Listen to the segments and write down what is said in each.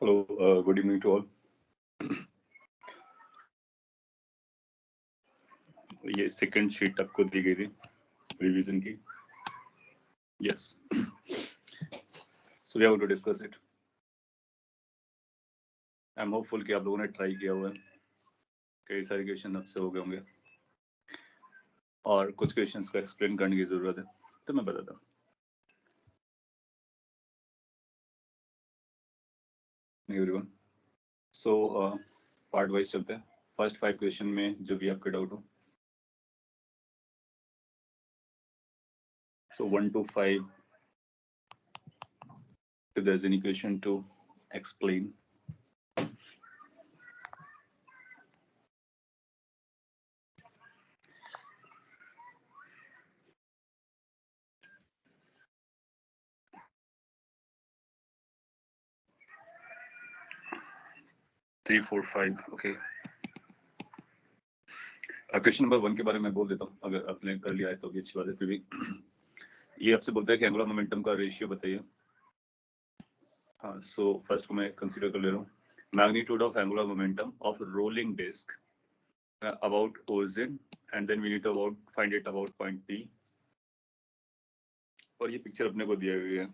Hello, good evening to all. ये second sheet आपको दी गई थी रिवीजन की. Yes. So we are going to discuss it. I'm hopeful कि आप लोगों ने ट्राई किया हुआ है. कई सारे क्वेश्चन आपसे हो गए होंगे और कुछ क्वेश्चंस को एक्सप्लेन करने की जरूरत है, तो मैं बताता हूँ. एवरीवन, सो पार्ट वाइज चलते हैं. फर्स्ट 5 क्वेश्चन में जो भी आपके डाउट हो, so 1 to 5, if there's any question to explain. Three, 4, 5, okay. Question number 1 के बारे में बोल देता हूँ. अगर आपने कर लिया है तो भी अच्छी बात है. फिर भी ये आपसे बोलता है कि एंगुलर मोमेंटम का रेशियो बताइए. हाँ, सो फर्स्ट को मैं कंसीडर कर ले रहा हूँ. Magnitude of angular momentum of rolling disc about origin and then we need to find it about point P. और ये पिक्चर अपने को दिया गया है.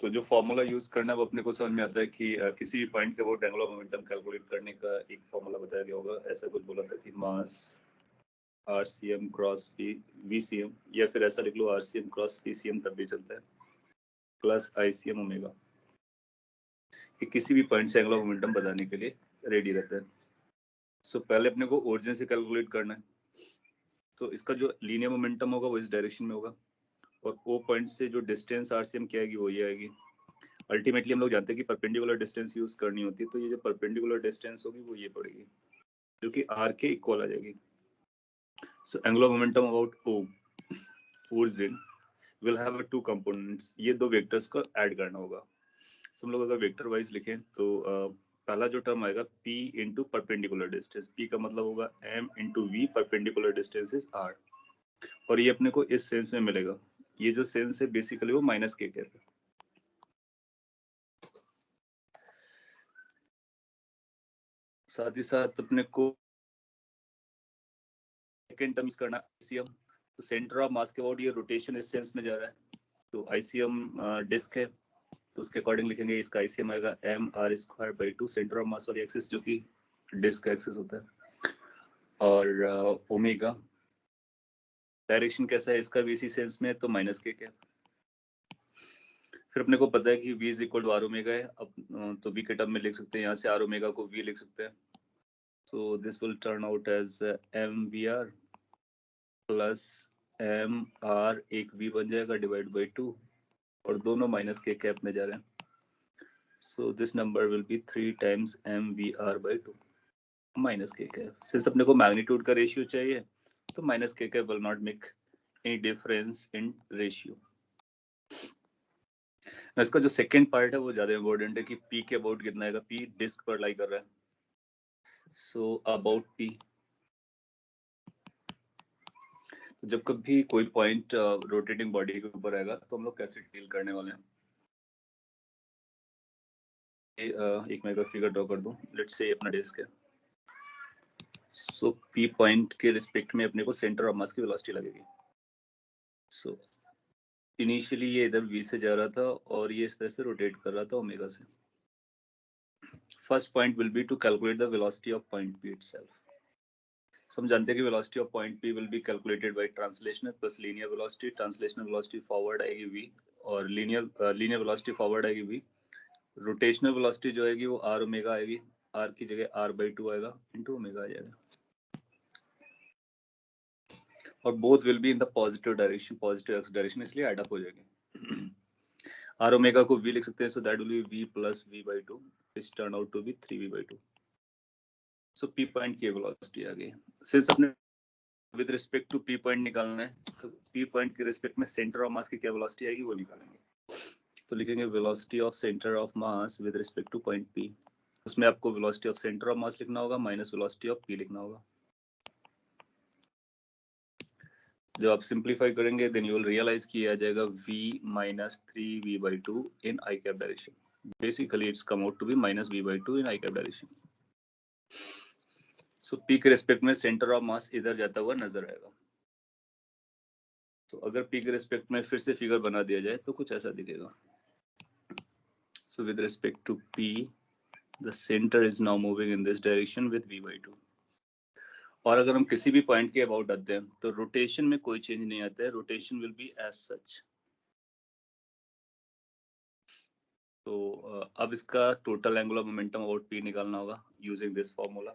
तो जो फॉर्मूला यूज करना है वो अपने को समझ में आता है कि किसी भी पॉइंट के अबाउट एंगुलर मोमेंटम कैलकुलेट करने का एक फॉर्मूला बताया गया होगा. ऐसा कुछ बोला था कि मास RCM क्रॉस VCM, या फिर ऐसा लिख लो RCM क्रॉस PCM, तब भी चलता है, प्लस ICM ओमेगा. कि किसी भी पॉइंट से एंगुलर मोमेंटम बताने के लिए रेडी रहता है. सो पहले अपने को ओरिजिन से कैलकुलेट करना है. तो इसका जो लीनियर मोमेंटम होगा वो इस डायरेक्शन में होगा, और ओ पॉइंट से जो डिस्टेंस RCM क्या आएगी वो ये आएगी. अल्टीमेटली हम लोग जानते हैं कि परपेंडिकुलर डिस्टेंस यूज करनी होती है, तो ये जो परपेंडिकुलर डिस्टेंस होगी वो ये पड़ेगी, जो कि R के इक्वल आ जाएगी. So angular momentum about O origin will have two components. ये दो वेक्टर्स को ऐड करना होगा. So, हम लोग अगर वेक्टर वाइज लिखें तो पहला जो टर्म आएगा P into perpendicular distance. P का मतलब होगा M into V, perpendicular distance is R. और ये अपने को इस सेंस में मिलेगा. ये जो सेंस है बेसिकली वो माइनस के है. साथ ही साथ अपने को सेकेंड टर्म्स करना ICM. तो सेंटर ऑफ मास के अबाउट ये रोटेशन इस सेंस में जा रहा है, तो ICM डिस्क है, तो उसके अकॉर्डिंग लिखेंगे इसका ICM आएगा mr²/2, सेंटर ऑफ मास वाली एक्सिस जो कि डिस्क का एक्सिस होता है. और ओमेगा डायरेक्शन कैसा है इसका भी इसी सेंस में, तो माइनस के क्या. फिर अपने को पता है कि V is equal to R omega है. अब तो V के टर्म में लिख सकते हैं, यहाँ से R ओमेगा को V लिख सकते हैं. So this will turn out as MVR plus MR, एक V बन जाएगा डिवाइड बाई 2, और दोनों माइनस के कैप में जा रहे हैं. So this number will be 3 times MVR/2 minus के कैप. सिंस अपने को मैग्नीट्यूड का रेशियो चाहिए, तो माइनस के cap will not make any difference in ratio. इसका जो सेकंड पार्ट है वो ज्यादा इंपॉर्टेंट है कि P के अबाउट कितना आएगा. P डिस्क पर लाई कर रहा है, सो अबाउट P. तो जब कभी कोई पॉइंट रोटेटिंग बॉडी के ऊपर आएगा तो हम लोग कैसे डील करने वाले हैं. एक मैं फिगर ड्रॉ कर दूं. लेट्स से अपना डिस्क है. सो P पॉइंट के रिस्पेक्ट में अपने को सेंटर ऑफ मास की वेलोसिटी लगेगी. सो इनिशियली ये इधर V से जा रहा था और ये इस तरह से रोटेट कर रहा था ओमेगा से. First point will be to calculate the velocity of point P itself. हम जानते हैं कि velocity of point P will be calculated by translational plus linear velocity. Translational velocity forward आएगी V, और लीनियर वेलोसिटी फॉरवर्ड आएगी V. Rotational velocity जो आएगी वो R ओमेगा आएगी. R की जगह R/2 आएगा इनटू ओमेगा आ जाएगा, और both will be in the positive direction, positive x direction, इसलिए ऐड अप हो जाएंगे. R ओमेगा को V लिख सकते हैं, so that will be V plus V/2, which turn out to be 3V/2. So P point की velocity आ गई. सिंस अपने with respect to P point निकालना है, तो P पॉइंट के रिस्पेक्ट में सेंटर ऑफ मास की क्या वेलोसिटी आएगी वो निकालेंगे. तो लिखेंगे velocity of centre of mass with respect two point P. उसमें आपको वेलोसिटी ऑफ सेंटर ऑफ मास लिखना होगा माइनस वेलोसिटी ऑफ P लिखना होगा. जब आप सिंप्लीफाई करेंगे देन यू विल रियलाइज कि आ जाएगा V - 3V/2 in I cap direction. basically it's come out to be minus v by 2 in I cap direction. So p के रेस्पेक्ट में centre of मास इधर जाता हुआ नजर आएगा. तो अगर p के रेस्पेक्ट में फिर से फिगर बना दिया जाए तो कुछ ऐसा दिखेगा. So with respect to p, the center is now moving in this direction with v by 2. और अगर हम किसी भी पॉइंट के अबाउट आते हैं तो रोटेशन में कोई चेंज नहीं आता है. Rotation will be as such. तो अब इसका total angular momentum about p निकालना होगा using this formula.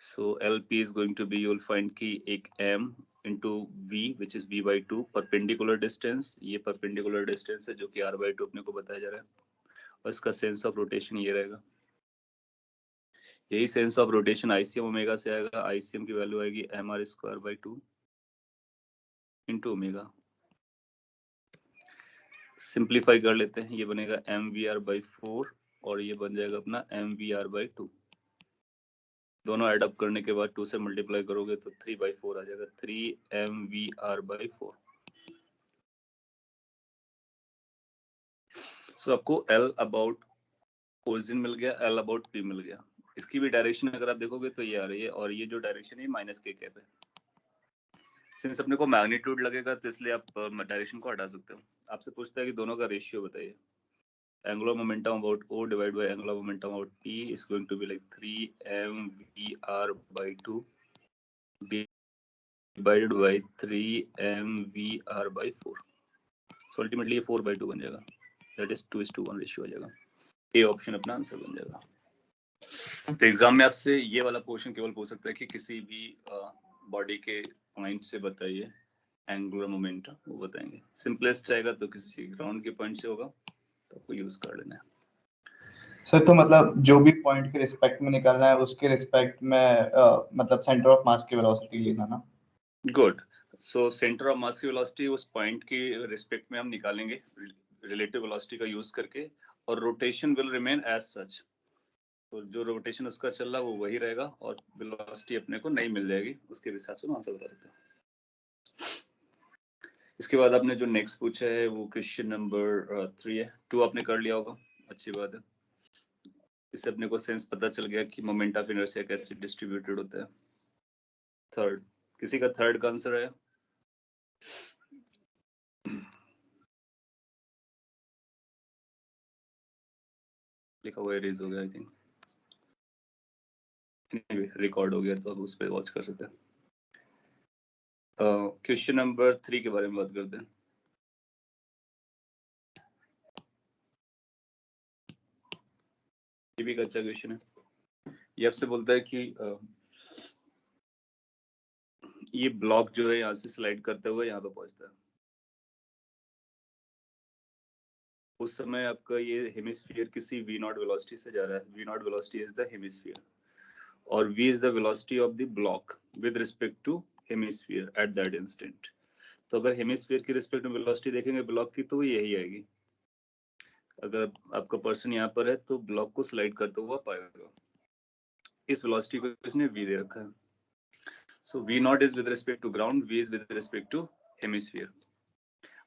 So LP is going to be, you'll find कि एक m into v which is v by 2 perpendicular distance. ये perpendicular distance है जो कि r by 2 अपने को बताया जा रहा है. और इसका सेंस ऑफ रोटेशन ये रहेगा. यही sense of rotation ICM omega से आएगा. ICM की वैल्यू आएगी mr square by 2 into omega. Simplify कर लेते हैं. ये बनेगा mvr by 4 और ये बन जाएगा अपना mvr by 2. दोनों ऐड अप करने के बाद 2 से मल्टीप्लाई करोगे तो 3 by 4 आ जाएगा. 3 mvr by 4. सो आपको L अबाउट ओरिजिन मिल गया, L अबाउट P मिल गया. इसकी भी डायरेक्शन अगर आप देखोगे तो ये आ रही है और ये जो डायरेक्शन है माइनस के कैप है. सिंस अपने को मैग्नीट्यूड लगेगा तो इसलिए आप डायरेक्शन को हटा सकते हो. आपसे पूछता है कि दोनों का रेशियो बताइए. Angular momentum about O divide by angular momentum about P is going to be like 3 mvr by 2 divided by 3 mvr by 4. So ultimately ये 4 by 2 बन जाएगा. दैट इज 2:1 रेशियो आ जाएगा. ए ऑप्शन अपना आंसर बन जाएगा. तो exam में आपसे ये वाला क्वेश्चन केवल पूछ सकता है कि किसी भी बॉडी के पॉइंट से बताइए एंगुलर मोमेंटम, वो बताएंगे. सिंपलेस्ट रहेगा तो किसी ग्राउंड के पॉइंट से होगा तो आपको यूज कर लेना है. सर तो मतलब जो भी पॉइंट के रिस्पेक्ट में निकालना है उसके रिस्पेक्ट में मतलब सेंटर ऑफ मास की वेलोसिटी लेना ना. Good. So centre of mass की वेलोसिटी उस पॉइंट के रिस्पेक्ट में हम निकालेंगे रिलेटिव वेलोसिटी का यूज करके. और rotation will remain as such. तो जो रोटेशन उसका चल रहा है वो वही रहेगा और वेलोसिटी अपने को नहीं मिल जाएगी. उसके हिसाब से हम आंसर बता सकते हैं. इसके बाद आपने जो नेक्स्ट पूछा है वो क्वेश्चन नंबर 3 है. 2 आपने कर लिया होगा, अच्छी बात है. इससे अपने को सेंस पता चल गया कि मोमेंट ऑफ इनर्शिया कैसे डिस्ट्रीब्यूटेड होता है. थर्ड, किसी का थर्ड का आंसर है? लिखा हुआ रेज हो गया आई थिंक. रिकॉर्ड हो गया तो अब उस पर वॉच कर सकते हैं. क्वेश्चन नंबर 3 के बारे में बात करते हैं. ये भी एक अच्छा क्वेश्चन है. ये आपसे बोलता है कि ये ब्लॉक जो है यहाँ से स्लाइड करते हुए यहाँ पे पहुंचता है. उस समय आपका ये हेमिस्फीयर किसी v नॉट वेलोसिटी से जा रहा है. v naught velocity is the hemisphere और v is the velocity of the block with respect to hemisphere at that instant. तो अगर हेमिस्फीयर की रिस्पेक्ट में वेलोसिटी देखेंगे ब्लॉक की तो यही आएगी. अगर आपका पर्सन यहाँ पर है तो ब्लॉक को स्लाइड करते हुआ पाएगा. इस वेलोसिटी को इसने v दे रखा है. So v naught is with respect to ground, v is with respect to hemisphere.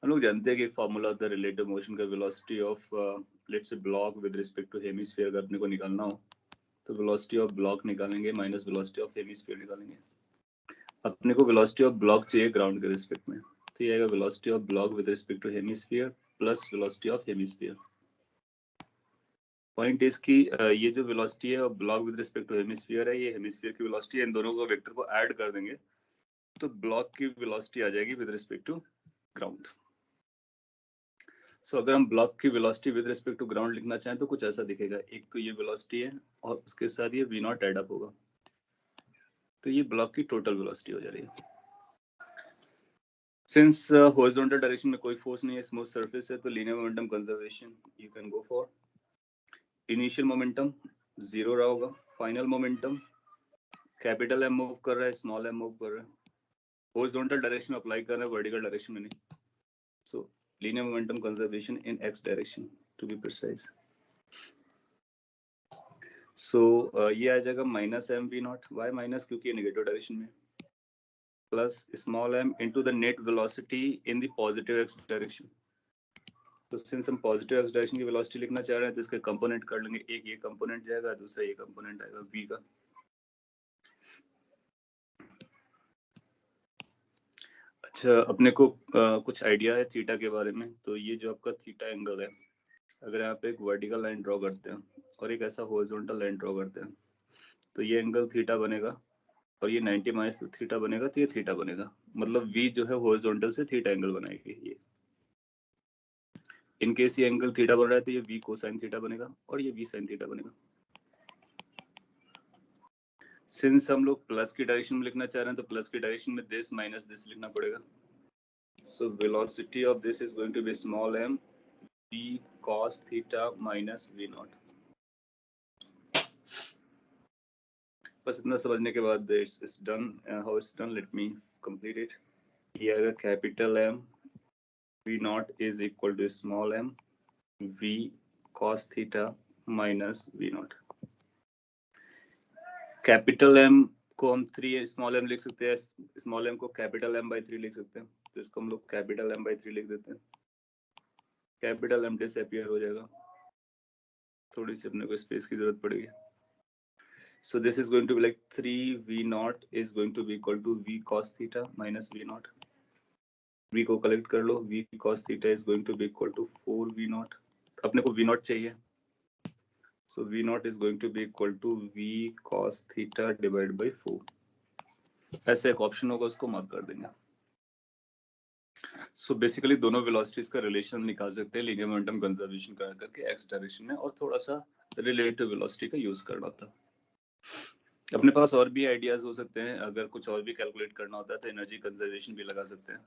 हम लोग जानते हैं कि फॉर्मूला होता है रिलेटिव मोशन का. Velocity of let's say block with respect to hemisphere अगर अपने को निकालना हो तो वेलोसिटी ऑफ ब्लॉक निकालेंगे माइनस वेलोसिटी ऑफ हेमिस्फीयर निकालेंगे. अपने को वेलोसिटी ऑफ ब्लॉक चाहिए ग्राउंड के रिस्पेक्ट में, तो ये आएगा velocity of block with respect to hemisphere plus velocity of hemisphere. Point is कि ये जो वेलोसिटी है block with respect to hemisphere है, ये हेमिस्फीयर की वेलोसिटी है. इन दोनों को वेक्टर को ऐड कर देंगे तो ब्लॉक की वेलोसिटी आ जाएगी with respect to ground. So अगर हम ब्लॉक की velocity with respect to ground लिखना चाहें तो कुछ ऐसा दिखेगा. एक तो ये वेलोसिटी है और उसके साथ ये v नॉट ऐड अप होगा तो ये ब्लॉक की टोटल वेलोसिटी हो जा रही है. सिंस हॉरिजॉन्टल डायरेक्शन में कोई फोर्स नहीं है, स्मूथ सरफेस है, तो linear momentum conservation you can go for. Initial momentum 0 रहा होगा. Final momentum capital M move कर रहा है, स्मॉल m मूव कर रहा है. हॉरिजॉन्टल डायरेक्शन में अप्लाई कर रहे हैं, वर्टिकल डायरेक्शन में नहीं. सो linear momentum conservation in x direction to be precise. So ये आ जाएगा minus M V naught. Y minus? क्योंकि ये नेगेटिव डायरेक्शन में. Plus small m into the net velocity in the positive x direction. तो since हम positive x direction की velocity लिखना चाह रहे हैं तो इसके कंपोनेंट कर लेंगे, एक ये कंपोनेंट जाएगा, दूसरा ये कंपोनेंट आएगा v का। अच्छा, अपने को कुछ आइडिया है थीटा के बारे में। तो ये जो आपका थीटा एंगल है, अगर यहाँ पे एक वर्टिकल लाइन ड्रॉ करते हैं और एक ऐसा हॉरिजॉन्टल लाइन ड्रॉ करते हैं तो ये एंगल थीटा बनेगा, और ये 90 माइनस थीटा बनेगा, तो ये थीटा बनेगा। मतलब v जो है हॉरिजॉन्टल से थीटा एंगल बनाएगी ये। इन केस ये एंगल थीटा बन रहा है तो ये v कोसाइन थीटा बनेगा और ये v साइन थीटा बनेगा। सिंस हम लोग प्लस की डायरेक्शन में लिखना चाह रहे हैं तो प्लस की डायरेक्शन में दिस माइनस दिस लिखना पड़ेगा। So velocity of this is going to be small m v cos theta minus v naught. बस इतना समझने के बाद it's done. How it's done, let me complete it. ये आएगा capital M v naught is equal to small m v cos theta minus v naught. Capital M को हम 3 small m लिख सकते हैं, स्मॉल m को कैपिटल M by 3 लिख सकते हैं, तो इसको हम लोग कैपिटल M by 3 लिख देते हैं। कैपिटल M डिसअपीयर हो जाएगा, थोड़ी सी अपने को स्पेस की जरूरत पड़ेगी। So this is going to be like 3v naught is going to be equal to v cos theta minus v naught. v को कलेक्ट कर लो, v cos theta is going to be equal to 4v naught. अपने को v naught चाहिए, so v naught is going to be equal to v cos theta divided by 4. ऐसे एक option होगा, उसको mark कर देंगे। So basically दोनों वेलोसिटीज का रिलेशन निकाल सकते हैं लीनियर मोमेंटम कंजर्वेशन करके x डायरेक्शन में, और थोड़ा सा रिलेटिव वेलोसिटी का यूज करना था। अपने पास और भी आइडियाज हो सकते हैं, अगर कुछ और भी कैलकुलेट करना होता है तो एनर्जी कंजर्वेशन भी लगा सकते हैं,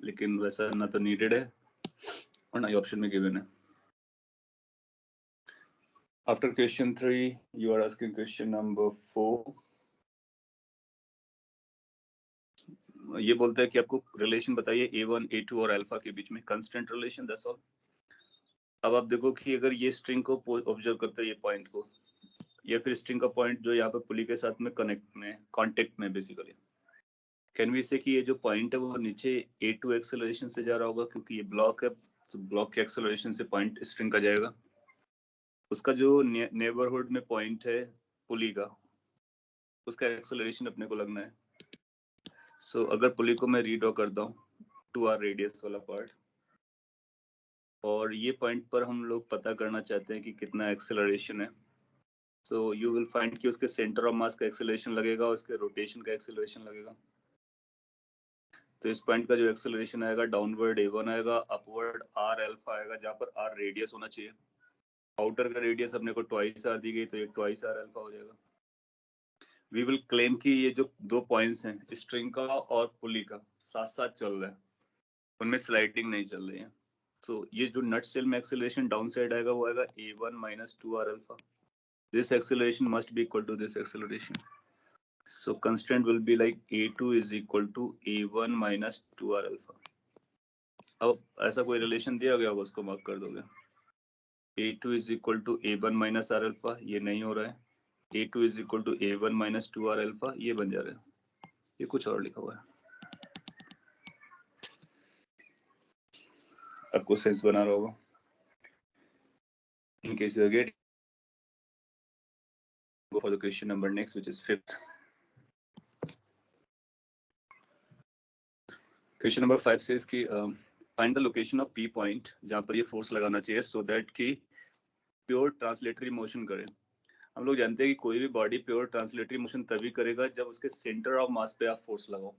लेकिन वैसा ना तो नीडेड है और ना ही ऑप्शन में गिवन है। After question 3 you are asking question number 4। ये बोलता है कि आपको रिलेशन बताइए A1, A2 और अल्फा के बीच में, कांस्टेंट रिलेशन, दैट्स ऑल। अब आप देखो कि अगर ये स्ट्रिंग को ऑब्जर्व करते हैं, ये पॉइंट को, या फिर स्ट्रिंग का पॉइंट जो यहाँ पे पुली के साथ में कांटेक्ट में बेसिकली, कैन वी से कि ये जो पॉइंट है वो नीचे A2 एक्सेलरेशन से जा रहा होगा, क्योंकि ये ब्लॉक है, तो ब्लॉक के एक्सेलरेशन से पॉइंट स्ट्रिंग का जाएगा। उसका जो नेबरहुड में पॉइंट है पुली का, उसका एक्सेलरेशन अपने को लगना है। सो अगर पुली को मैं रीड्रॉ करता हूँ 2r रेडियस वाला पार्ट, और ये पॉइंट पर हम लोग पता करना चाहते हैं कि कितना एक्सेलरेशन है, सो यू विल फाइंड कि उसके सेंटर ऑफ मास का एक्सेलरेशन लगेगा और उसके रोटेशन का एक्सेलरेशन लगेगा। तो इस पॉइंट का जो एक्सेलरेशन आएगा डाउनवर्ड A1 आएगा, अपवर्ड r अल्फा आएगा, जहाँ पर r रेडियस होना चाहिए। आउटर का रेडियस अपने को ट्वाइस r दी गई, तो ये ट्वाइस r अल्फा हो जाएगा। वी विल क्लेम कि ये जो दो पॉइंट्स हैं स्ट्रिंग का और पुली का साथ साथ चल रहा है, उनमें स्लाइडिंग नहीं चल रही है। तो ये जो नट सेल में एक्सेलरेशन डाउन साइड आएगा वो आएगा A1 minus 2r alpha. This acceleration must be equal to this acceleration. So constant will be like A2 is equal to A1 minus 2r alpha. अब ऐसा कोई रिलेशन दिया गया होगा, उसको मार्क कर दोगे। A2 is equal to A1 minus r alpha, ये नहीं हो रहा है। A2 is equal to A1 minus 2r alpha, ये बन जा रहा है। ये कुछ और लिखा हुआ है, आपको सेंस बना रहा होगा। In case you get, go for the question number next, which is 5th. Question number 5 says कि find the location of P point, जहाँ पर ये फोर्स लगाना चाहिए so that कि प्योर ट्रांसलेटरी मोशन करे। हम लोग जानते हैं कि कोई भी बॉडी प्योर ट्रांसलेटरी मोशन तभी करेगा जब उसके सेंटर ऑफ मास पे आप फोर्स लगाओ।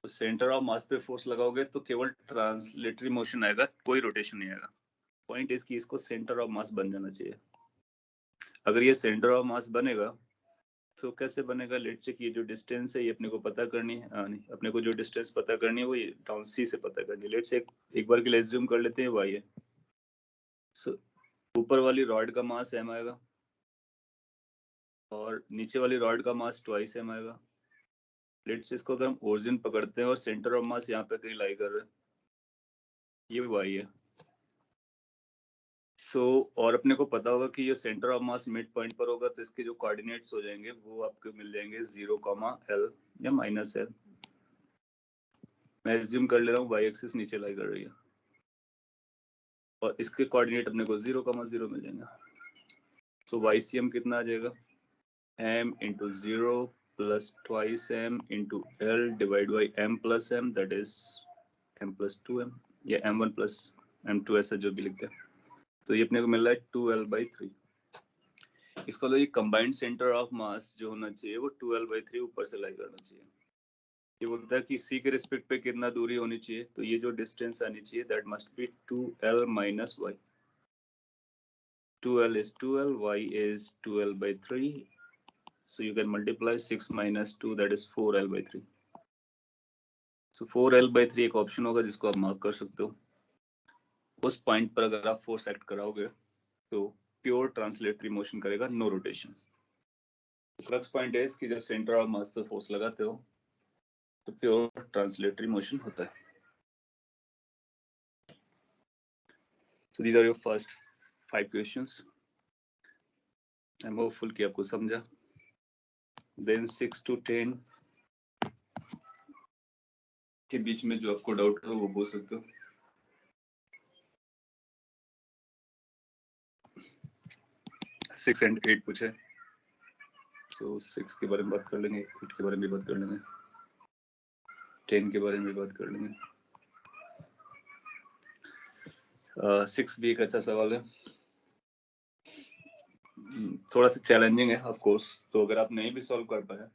तो सेंटर ऑफ मास पे फोर्स लगाओगे तो केवल ट्रांसलेटरी मोशन आएगा, कोई रोटेशन नहीं आएगा। पॉइंट इज कि इसको सेंटर ऑफ मास बन जाना चाहिए। अगर ये सेंटर ऑफ मास बनेगा तो कैसे बनेगा, लेट्स से कि ये जो डिस्टेंस है ये अपने को पता करनी है, नहीं अपने को जो डिस्टेंस पता करनी है वो ये डाउन सी से पता करनी है। लेट्स से एक बार के लिए एज्यूम कर लेते हैं वाई है। सो ऊपर वाली रॉड का मास m आएगा और नीचे वाली रॉड का मास ट्वाइस m आएगा। लेट्स से इसको अगर हम ओरिजिन पकड़ते हैं और सेंटर ऑफ मास यहाँ पे कहीं लाई कर रहे हैं, ये वाई है। सो और अपने को पता होगा कि ये centre of mass mid point पर होगा, तो इसके जो कोऑर्डिनेट्स हो जाएंगे वो आपको मिल जाएंगे 0, L या -L। मैं एज्यूम कर ले रहा हूँ वाई एक्सिस नीचे लाई कर रही है। और इसके कोऑर्डिनेट अपने को 0,0 मिल जाएंगे। सो YCM कितना आ जाएगा, m into 0 plus twice m into L divided by m plus m, that is m plus 2m या m1 plus m2 ऐसा जो भी लिखते हैं। तो ये अपने को मिल रहा है 2L/3। इसका मतलब ये कंबाइंड सेंटर ऑफ मास जो होना चाहिए वो 2L/3 ऊपर से लाई करना चाहिए। ये बोलता है कि C के रिस्पेक्ट पे कितना दूरी होनी चाहिए, तो ये जो डिस्टेंस आनी चाहिए that must B 2L minus y। 2L is 2L, y is 2L/3, so you can multiply 6 minus 2, that is 4L/3। so 4L/3 एक ऑप्शन होगा जिसको आप मार्क कर सकते हो। उस पॉइंट पर अगर आप फोर्स एक्ट कराओगे तो प्योर ट्रांसलेटरी मोशन करेगा, नो रोटेशन। क्रक्स पॉइंट है कि जब सेंटर ऑफ मास पे फोर्स लगाते हो तो प्योर ट्रांसलेटरी मोशन होता है। So these are your first 5 questions. I'm hopeful कि आपको समझा। Then 6 to 10 के बीच में जो आपको डाउट हो वो बोल सकते हो। सिक्स एंड 8 पूछे, तो 6 के बारे में बात कर लेंगे, 8 के बारे में बात कर लेंगे, 10 के बारे में बात कर लेंगे। 6 भी एक अच्छा सवाल है, थोड़ा सा चैलेंजिंग है ऑफ कोर्स। तो अगर आप नहीं भी सॉल्व कर पाए,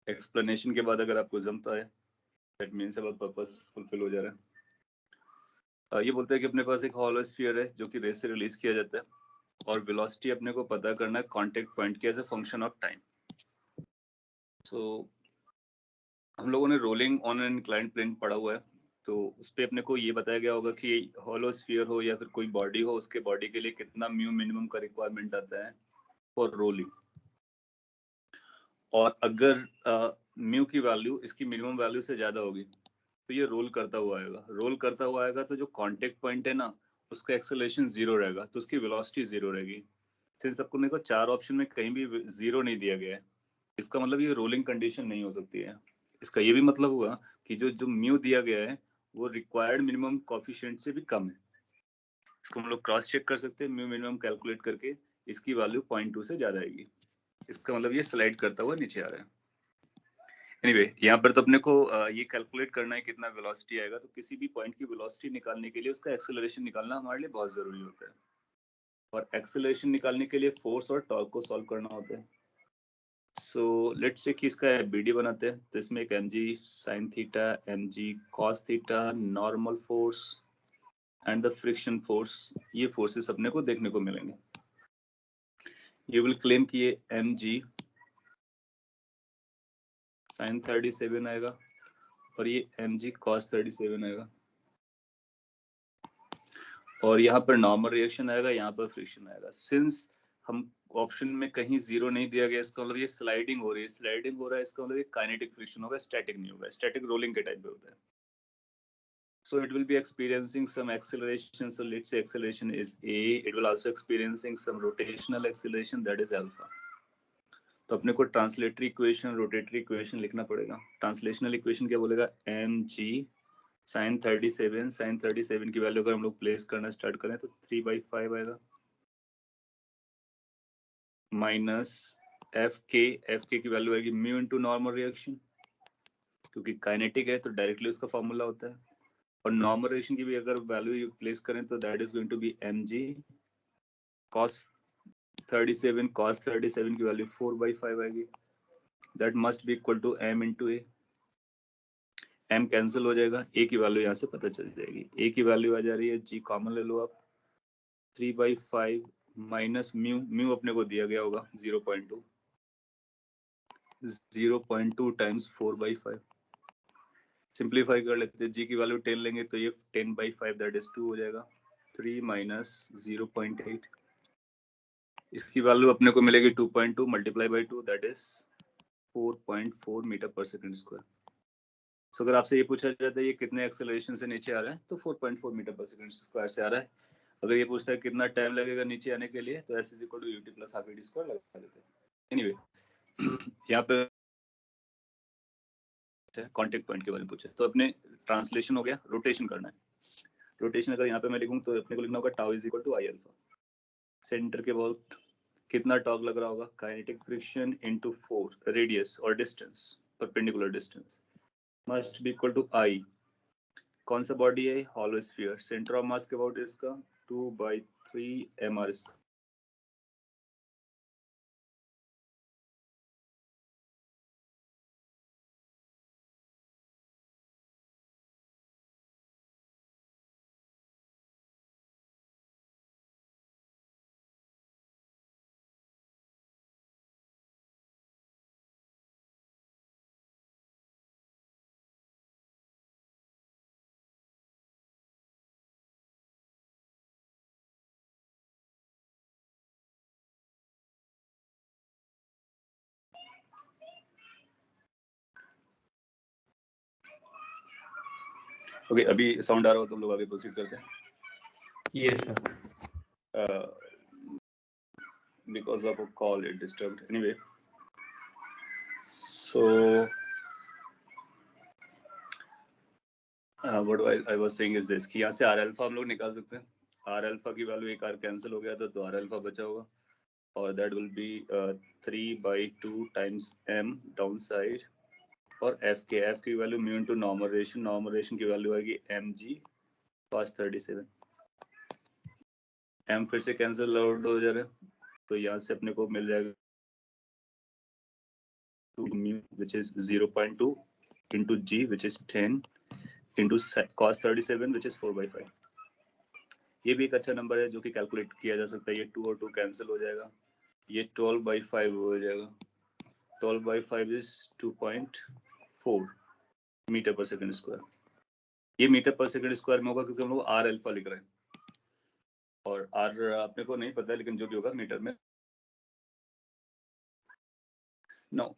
एक्सप्लेनेशन के बाद अगर आपको जमता है, दैट मींस अब पर्पस फुलफिल हो जा रहा है। ये बोलते हैं कि अपने पास एक हॉलो स्फीयर है जो कि रेस से रिलीज किया जाता है और वेलोसिटी अपने को पता करना है कांटेक्ट पॉइंट के as a function of time. So हम लोगों ने rolling on an inclined plane पढ़ा हुआ है, तो उस पे अपने को ये बताया गया होगा कि हॉलो स्फीयर हो या फिर कोई बॉडी हो, उसके बॉडी के लिए कितना म्यू मिनिमम का रिक्वायरमेंट आता है फॉर रोलिंग। और अगर म्यू की वैल्यू इसकी मिनिमम वैल्यू से ज्यादा होगी तो ये रोल करता हुआ आएगा। रोल करता हुआ आएगा तो जो कांटेक्ट पॉइंट है ना, उसका एक्सेलरेशन 0 रहेगा, तो उसकी वेलोसिटी 0 रहेगी। सिंस आपको मेरे को 4 ऑप्शन में कहीं भी 0 नहीं दिया गया है, इसका मतलब ये रोलिंग कंडीशन नहीं हो सकती है। इसका ये भी मतलब हुआ कि जो जो म्यू दिया गया है वो रिक्वायर्ड मिनिमम कोफिशिएंट से भी कम है। इसको हम लोग क्रॉस चेक कर सकते हैं, म्यू मिनिमम कैलकुलेट करके इसकी वैल्यू 0.2 से ज्यादा आएगी। इसका मतलब ये स्लाइड करता हुआ नीचे आ रहा है। एनीवे यहाँ पर तो अपने को ये कैलकुलेट करना है कितना वेलोसिटी आएगा। तो किसी भी पॉइंट की वेलोसिटी निकालने के लिए उसका एक्सेलरेशन निकालना हमारे लिए बहुत जरूरी होता है, और एक्सेलरेशन निकालने के लिए फोर्स और टॉर्क को सॉल्व करना होता है। सो लेट्स से कि इसका BD बनाते हैं, तो इसमें एक mg sin theta, mg cos theta, normal force and the friction force, ये फोर्सेस अपने को देखने को मिलेंगे। यू विल क्लेम कि ये mg sin 37 आएगा और ये mg cos 37 आएगा, और यहाँ पर नॉर्मल रिएक्शन आएगा, यहाँ पर फ्रिक्शन आएगा। सिंस हम ऑप्शन में कहीं 0 नहीं दिया गया, इसका मतलब ये स्लाइडिंग हो रही है। स्लाइडिंग हो रहा है, इसका मतलब ये काइनेटिक फ्रिक्शन होगा, स्टैटिक नहीं होगा। स्टैटिक रोलिंग के टाइप पे होता है। So it will be experiencing some acceleration. So let's say acceleration is a. It will also experiencing some rotational acceleration, that is alpha. तो अपने को ट्रांसलेटरी इक्वेशन, रोटेटरी इक्वेशन लिखना पड़ेगा। ट्रांसलेशनल इक्वेशन क्या बोलेगा, mg sin 37 की value अगर हम लोग प्लेस करना स्टार्ट करें तो 3/5 आएगा, माइनस एफ के की वैल्यू आएगी म्यू इनटू नॉर्मल रिएक्शन, क्योंकि काइनेटिक है तो डायरेक्टली उसका फॉर्मूला होता है। और नॉर्मल रिएक्शन की भी अगर वैल्यू प्लेस करें तो that is going to be mg cos 37 की वैल्यू 4/5 आएगी, that must be equal to m into A. m cancel हो जाएगा, a की वैल्यू यहाँ से पता चल जाएगी। a की वैल्यू आ जा रही है, g कॉमन ले लो आप, 3/5 माइनस म्यू अपने को दिया गया होगा 0.2 टाइम्स 4/5। सिंप्लीफाई कर लेते हैं, g की वैल्यू 10 लेंगे तो ये 10/5 दैट इज 2 हो जाएगा, 3 माइनस 0.8। इसकी वैल्यू अपने को मिलेगी 2.2 multiply by 2 that is 4.4 metre per second square. So अगर आपसे ये पूछा जाता है ये कितने एक्सेलरेशन से नीचे आ रहा है, तो 4.4 मीटर पर सेकंड स्क्वायर से आ रहा है। अगर ये पूछता है कितना टाइम लगेगा नीचे आने के लिए, तो s = ut + ½ AD² लगा देते हैं। एनीवे यहाँ पे कांटेक्ट पॉइंट के बारे में पूछा, तो अपने ट्रांसलेशन हो गया, रोटेशन करना है। रोटेशन अगर यहाँ पे मैं लिखूँ तो अपने को लिखना होगा tau is equal to I alpha. Centre के अबाउट कितना टॉर्क लग रहा होगा, काइनेटिक फ्रिक्शन इनटू 4 रेडियस और distance, perpendicular distance, must be equal to I. कौन सा बॉडी है, hollow sphere. Centre of mass के अबाउट इसका 2/3 mr²। ओके, अभी साउंड आ रहा हो तो हम लोग आगे प्रोसीड करते हैं। Yes, sir. Because of a call it disturbed anyway. So what I was saying is this कि यहाँ से आर अल्फा हम लोग निकाल सकते हैं। आर अल्फा की वैल्यू एक आर कैंसिल हो गया था तो आर अल्फा बचा होगा और that will B 3/2 times m down side और f की value mu into normal ration की वैल्यू आएगी mg cos 37। m फिर से कैंसिल आउट हो जा रहा है तो यहाँ से अपने को मिल जाएगा mu which is 0.2 into g which is 10 into cos 37 which is 4/5। ये भी एक अच्छा नंबर है जो कि कैलकुलेट किया जा सकता है। ये 2 और 2 कैंसिल हो जाएगा, ये 12/5 हो जाएगा। 12/5 is 2.4 metre per second square. ये मीटर पर सेकंड स्क्वायर में होगा क्योंकि हम लोग आर अल्फा लिख रहे हैं और आर अपने को नहीं पता है लेकिन जो भी होगा मीटर में। No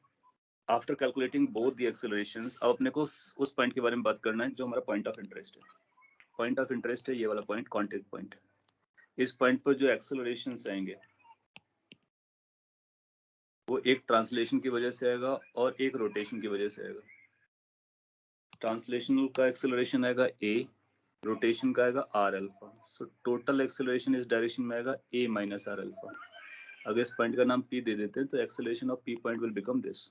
after calculating both the accelerations, अब अपने को उस पॉइंट के बारे में बात करना है जो हमारा पॉइंट ऑफ इंटरेस्ट है। पॉइंट ऑफ इंटरेस्ट है ये वाला पॉइंट, कॉन्टैक्ट पॉइंट है। इस पॉइंट पर जो एक्सेलरेशंस आएंगे वो एक ट्रांसलेशन की वजह से आएगा और एक रोटेशन की वजह से आएगा। ट्रांसलेशनल का एक्सेलरेशन आएगा a, रोटेशन का आएगा r alpha. So total acceleration इस डायरेक्शन में आएगा a माइनस r अल्फा। अगर इस पॉइंट का नाम p दे देते हैं तो acceleration of p point will become this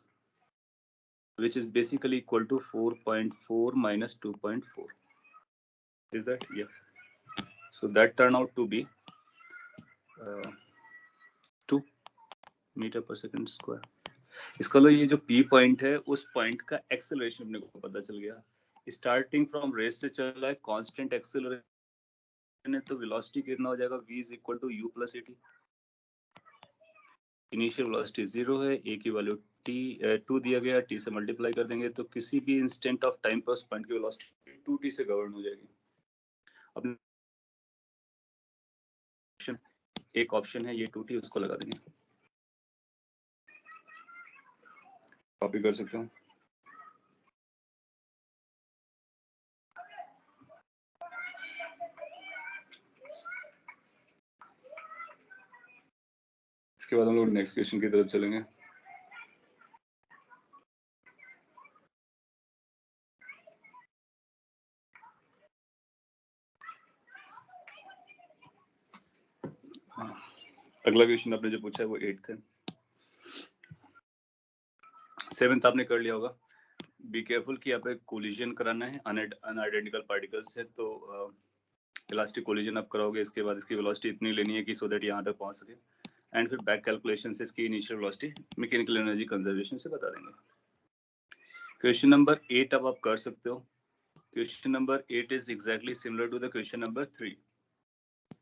which is basically equal to 4.4 minus 2.4. Is that? Yeah. So that turned out to be 2 meter per second square. इसका लो ये जो P पॉइंट है उस पॉइंट का एक्सेलरेशन अपने को पता चल गया। स्टार्टिंग फ्रॉम रेस्ट से चल रहा है कांस्टेंट एक्सेलरेशन है तो वेलोसिटी कितना हो जाएगा v is equal to u plus at। Initial velocity 0 है, a की वैल्यू t 2 दिया गया, t से मल्टीप्लाई कर देंगे तो किसी भी इंस्टेंट ऑफ टाइम पर उस पॉइंट की वेलोसिटी 2t से गवर्न हो जाएगी। अब एक ऑप्शन है ये 2t, उसको लगा देंगे, कॉपी कर सकते हो। इसके बाद हम लोग नेक्स्ट क्वेश्चन की तरफ चलेंगे। अगला क्वेश्चन आपने जो पूछा है वो 8th है। 7th आपने कर लिया होगा। बी केयरफुल कि आप एक कोलिजन कराना है अनआइडेंटिकल पार्टिकल्स है तो इलास्टिक कोलिजन आप कराओगे। इसके बाद इसकी वेलोसिटी इतनी लेनी है कि सो दैट यहाँ तक पहुँच सके एंड फिर बैक कैलकुलेशन से इसकी initial velocity mechanical energy conservation से बता देंगे। क्वेश्चन नंबर 8 अब आप कर सकते हो। Question number 8 is exactly similar to the question number 3।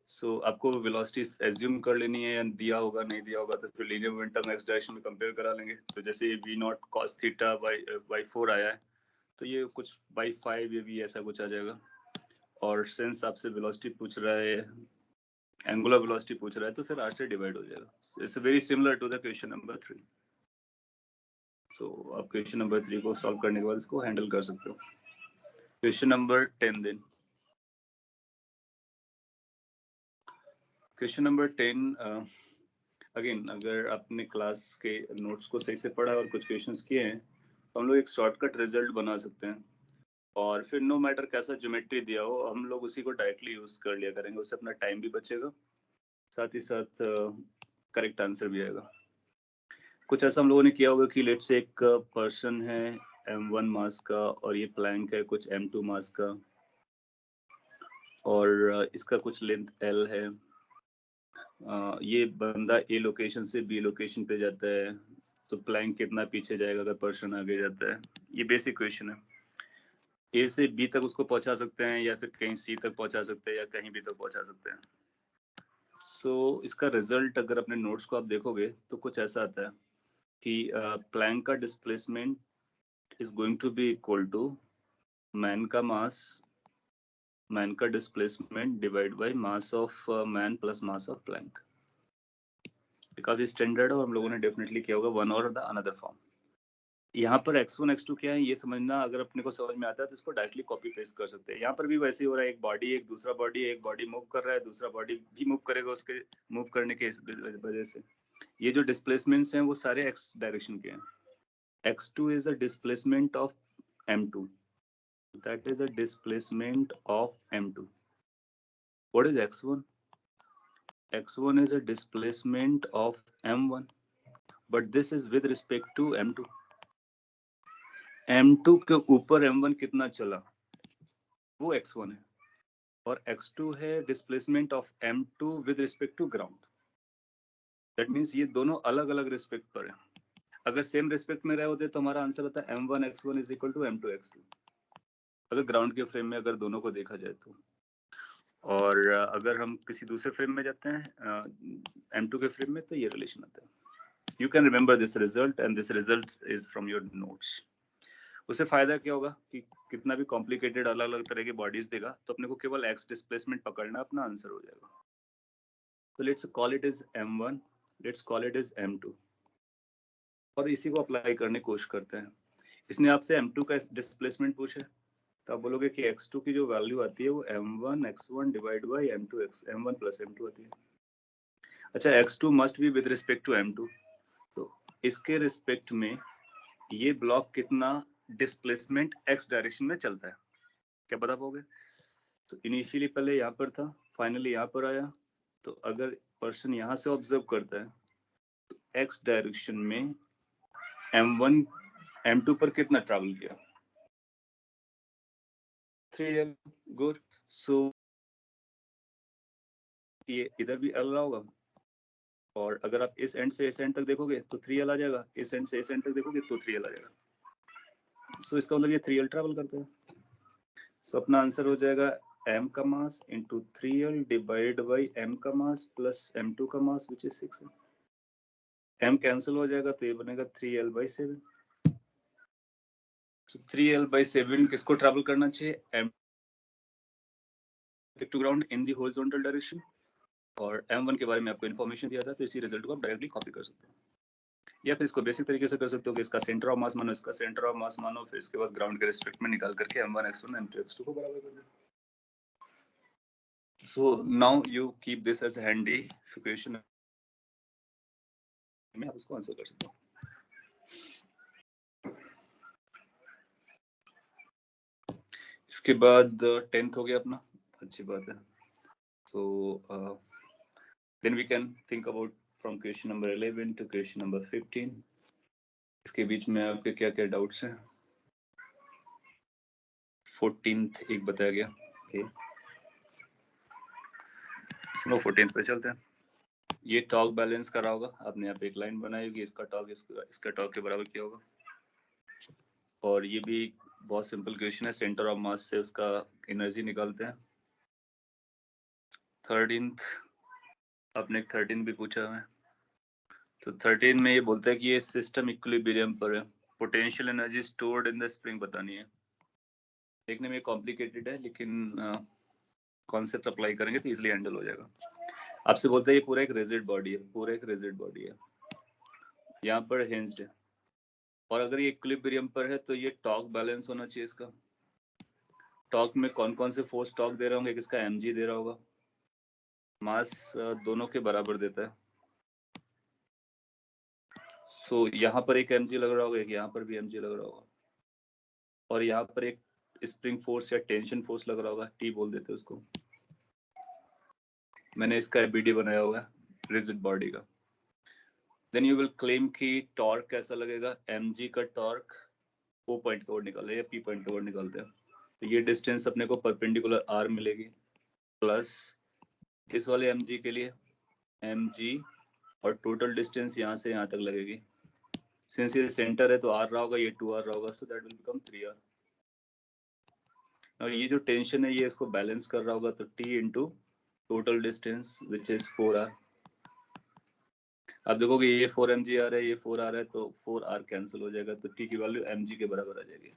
So आपको वेलोसिटी एज्यूम कर लेनी है, दिया होगा नहीं दिया होगा तो फिर लीनियर मोमेंटम एक्स डायरेक्शन में कंपेयर करा लेंगे। तो जैसे v0 cos थीटा बाई 4 आया है तो ये कुछ बाई 5 ये भी ऐसा कुछ आ जाएगा। और सिंस आपसे वेलोसिटी पूछ रहा है, एंगुलर वेलोसिटी पूछ रहा है तो फिर r से डिवाइड हो जाएगा। It's very similar to the question number 3। So आप क्वेश्चन नंबर 3 को सॉल्व करने के बाद इसको हैंडल कर सकते हो। Question number 10 then. Question number 10 again अगर आपने क्लास के नोट्स को सही से पढ़ा और कुछ क्वेश्चंस किए हैं तो हम लोग एक शॉर्टकट रिजल्ट बना सकते हैं। और फिर नो मैटर कैसा ज्योमेट्री दिया हो हम लोग उसी को डायरेक्टली यूज कर लिया करेंगे, उससे अपना टाइम भी बचेगा, साथ ही साथ करेक्ट आंसर भी आएगा। कुछ ऐसा हम लोगों ने किया होगा कि लेट्स से एक पर्सन है m1 मास का और ये प्लैंक है कुछ m2 मास का और इसका कुछ लेंथ l है। ये बंदा ए लोकेशन से बी लोकेशन पे जाता है तो प्लैंक कितना पीछे जाएगा अगर पर्सन आगे जाता है। ये बेसिक क्वेश्चन है। ए से बी तक उसको पहुंचा सकते हैं या फिर कहीं सी तक पहुंचा सकते हैं या कहीं भी तक पहुंचा सकते हैं। सो इसका रिजल्ट अगर अपने नोट्स को आप देखोगे तो कुछ ऐसा आता है कि प्लैंक का displacement is going to be equal to man का मास, मैन का displacement divide by mass of man plus mass of plank. काफी स्टैंडर्ड है और हम लोगों ने डेफिनेटली किया होगा वन और द अनदर फॉर्म। यहाँ पर x1 x2 क्या है ये समझना अगर अपने को समझ में आता है तो इसको डायरेक्टली कॉपी पेस्ट कर सकते हैं। यहाँ पर भी वैसे ही हो रहा है, एक बॉडी एक दूसरा बॉडी, एक बॉडी मूव कर रहा है दूसरा बॉडी भी मूव करेगा, उसके मूव करने के वजह से ये जो डिस्प्लेसमेंट्स हैं वो सारे x डायरेक्शन के हैं। x2 is a displacement of m2, that is a displacement of m2. What is x1? x1 is a displacement of m1, but this is with respect to m2. m2 के ऊपर m1 कितना चला वो x1 है और x2 है displacement of m2 with respect to ground. That means ये दोनों अलग अलग रिस्पेक्ट पर है। अगर सेम रिस्पेक्ट में रहे होते तो हमारा आंसर होता है m1 x1 is equal to m2 x2 अगर ग्राउंड के फ्रेम में अगर दोनों को देखा जाए तो। और अगर हम किसी दूसरे फ्रेम में जाते हैं m2 के फ्रेम में तो ये रिलेशन आता है। You can remember this result and this result is from your notes. उससे फायदा क्या होगा कि कितना भी कॉम्प्लिकेटेड अलग अलग तरह के बॉडीज देगा तो अपने को केवल x डिस्प्लेसमेंट पकड़ना अपना आंसर हो जाएगा। तो let's call it is m1, let's call it is m2 और इसी को अप्लाई करने की कोशिश करते हैं। इसने आपसे m2 का डिस्प्लेसमेंट पूछा तो आप बोलोगे कि x2 की जो वैल्यू आती है वो m1 x1 divide by m2 m1 plus m2 आती है। अच्छा x2 must be with respect to m2, तो इसके रिस्पेक्ट में ये ब्लॉक कितना डिस्प्लेसमेंट x डायरेक्शन में चलता है क्या बता पाओगे? तो इनिशियली पहले यहाँ पर था, फाइनली यहाँ पर आया, तो अगर पर्सन यहाँ से ऑब्जर्व करता है तो x डायरेक्शन में m1 m2 पर कितना ट्रैवल किया 3l। गुड। सो ये इधर भी l रहा होगा और अगर आप इस एंड से इस एंड तक देखोगे तो 3l आ जाएगा, इस एंड से इस एंड तक देखोगे तो 3l आ जाएगा। सो इसका मतलब ये 3l ट्रैवल करता है। सो अपना आंसर हो जाएगा m का mass into 3l divide by m का मास प्लस m2 का मास विच इज 6 है। m कैंसिल हो जाएगा तो ये बनेगा 3l by 7। so 3l by 7 किसको ट्रैवल करना चाहिए m to ground in the horizontal direction. और m1 के बारे में आपको इन्फॉर्मेशन दिया था तो इसी रिजल्ट को आप डायरेक्टली कॉपी कर सकते हो या फिर इसको बेसिक तरीके से कर सकते हो कि इसका सेंटर ऑफ मास मानो, इसका सेंटर ऑफ मास मानो, फिर इसके बाद ग्राउंड के रिस्पेक्ट में निकाल करके m1 x1 m2 x2 को बराबर कर दो। So now you keep this as handy situation में आप इसको आंसर कर सकते हो। इसके बाद 10th हो गया अपना, अच्छी बात है। So then we can think about from question number 11 to question number 15। इसके बीच में आपके क्या क्या डाउट्स हैं? 14th एक बताया गया, okay। चलो 14th पे चलते हैं। ये टॉर्क बैलेंस करा होगा आपने, यहाँ पे एक लाइन बनाई होगी, इसका टॉर्क इसका टॉर्क के बराबर क्या होगा। और ये भी बहुत सिंपल क्वेश्चन है, सेंटर ऑफ मास से उसका एनर्जी निकालते हैं। 13th आपने 13 भी पूछा है तो 13 में ये बोलता है कि ये सिस्टम इक्विलिब्रियम पर है, potential energy stored in the spring बतानी है। देखने में कॉम्प्लिकेटेड है लेकिन कॉन्सेप्ट अप्लाई करेंगे तो इजीली हैंडल हो जाएगा। आपसे बोलता है ये पूरा एक रिजिड बॉडी है, पूरा एक रिजिड बॉडी है, यहाँ पर हिंज्ड है और अगर ये इक्विलिब्रियम पर है तो ये टॉर्क बैलेंस होना चाहिए। इसका टॉर्क में कौन कौन से फोर्स टॉर्क दे रहे होंगे, किसका mg दे रहा होगा, मास दोनों के बराबर देता है। सो यहाँ पर एक mg लग रहा होगा, एक यहाँ पर भी mg लग रहा होगा और यहाँ पर एक स्प्रिंग फोर्स या टेंशन फोर्स लग रहा होगा, टी बोल देते हैं उसको। मैंने इसका एबीडी बनाया हुआ है रिजिड बॉडी का। देन यू विल क्लेम कि टॉर्क कैसा लगेगा, mg का टॉर्क O पॉइंट की ओर निकाले या P पॉइंट की ओर निकालते हैं, तो ये डिस्टेंस अपने को परपेंडिकुलर r मिलेगी प्लस इस वाले mg के लिए mg और टोटल डिस्टेंस यहाँ से यहाँ तक लगेगी। सिंस ये सेंटर है तो r रहा होगा, ये 2r रहा होगा, सो दैट विल बिकम 3r। और ये जो टेंशन है ये इसको बैलेंस कर रहा होगा, तो t into total distance which is 4r। अब देखोगे ये 4mg आ रहा है, ये 4r है, तो 4r कैंसिल हो जाएगा, तो t की वैल्यू mg के बराबर आ जाएगी।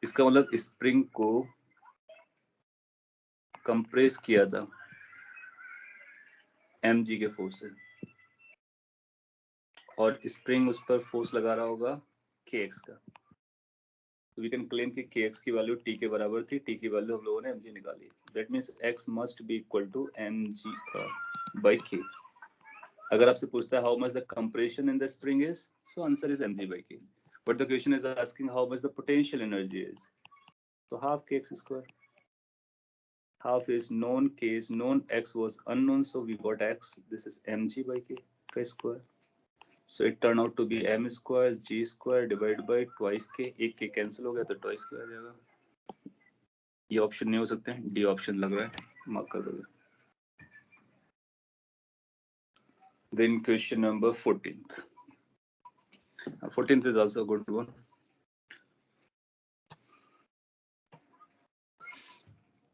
इसका मतलब स्प्रिंग को कंप्रेस किया था mg के फोर्स से, और स्प्रिंग उस पर फोर्स लगा रहा होगा kx का। तो वी कैन क्लेम कि kx की वैल्यू t के बराबर थी, t की वैल्यू हम लोगों ने mg निकाली। That means x must be equal to mg by k। अगर आपसे पूछता है how much the compression in the spring is, so answer is mg by k, but the question is asking how much the potential energy is, so half kx square, half is known, k is known, x was unknown, so we got x, this is mg by k का square, so it turned out to be m square g square divided by twice k, एक k cancel हो गया तो twice k आ जाएगा। ये option नहीं हो सकते हैं, डी ऑप्शन लग रहा है, मार्क कर दोगे। Then question number 14th. 14th is also a good one.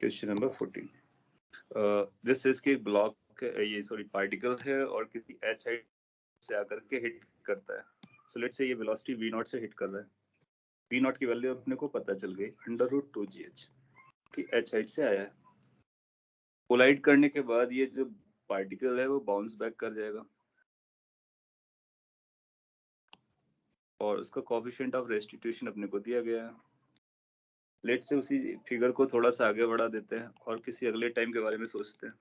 Question number 14. This is कि ब्लॉक ये सॉरी पार्टिकल है और किसी h हाइट से आकर के हिट करता है। So let's say ये वेलोसिटी v नॉट से हिट कर रहा है। v नॉट की वैल्यू अपने को पता चल गई √2gh कि h हाइट से आया है। कोलाइड करने के बाद ये जो पार्टिकल है वो बाउंस बैक कर जाएगा और उसका कोएफिशिएंट ऑफ रेस्टिट्यूशन अपने को दिया गया है। लेट्स से उसी फिगर को थोड़ा सा आगे बढ़ा देते हैं और किसी अगले टाइम के बारे में सोचते हैं।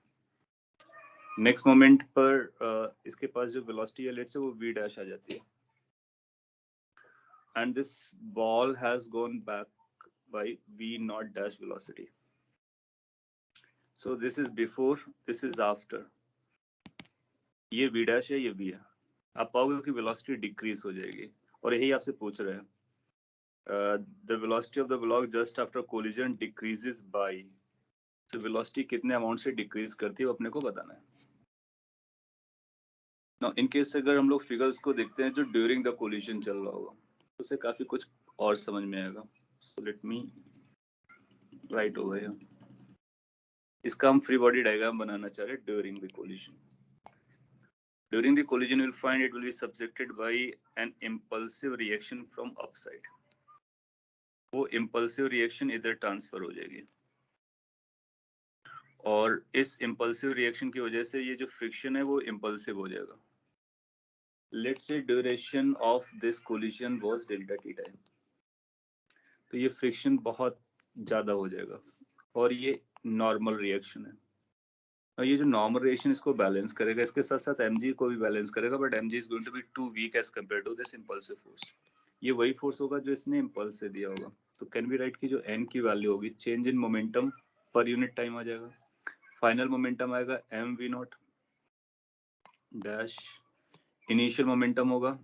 नेक्स्ट मोमेंट पर इसके पास जो वेलोसिटी है लेट्स से वो v डैश आ जाती है, and this ball has gone back by v not dash velocity. So this is before, this is after. ये v डैश है, ये v है। आप पाओगे कि वेलोसिटी डिक्रीज हो जाएगी, और यही आपसे पूछ रहे हैं the velocity of the block just after collision decreases by, so velocity कितने अमाउंट से डिक्रीज करती है वो अपने को बताना है। Now in case अगर हम लोग फिगर्स को देखते हैं जो ड्यूरिंग द कोलिजन चल रहा होगा तो उससे काफी कुछ और समझ में आएगा। So let me write over here. इसका हम फ्री बॉडी डायग्राम बनाना चाह रहे हैं during the collision. During the collision you will find it will be subjected by an impulsive reaction from upside. वो इम्पल्सिव रिएक्शन इधर ट्रांसफर हो जाएगी और इस इम्पल्सिव रिएक्शन की वजह से ये जो फ्रिक्शन है वो इम्पल्सिव हो जाएगा। Let's say duration of this collision was delta T time, तो ये फ्रिक्शन बहुत ज्यादा हो जाएगा और ये नॉर्मल रिएक्शन है। और ये जो नॉर्मल रिएक्शन इसको बैलेंस करेगा, इसके साथ साथ mg को भी बैलेंस करेगा, but mg is going to be too weak as compare to this impulsive force. ये वही फोर्स होगा जो इसने इम्पल्स से दिया होगा। तो कैन बी राइट की जो n की वैल्यू होगी change in momentum per unit time आ जाएगा। फाइनल मोमेंटम आएगा m v not dash, initial momentum होगा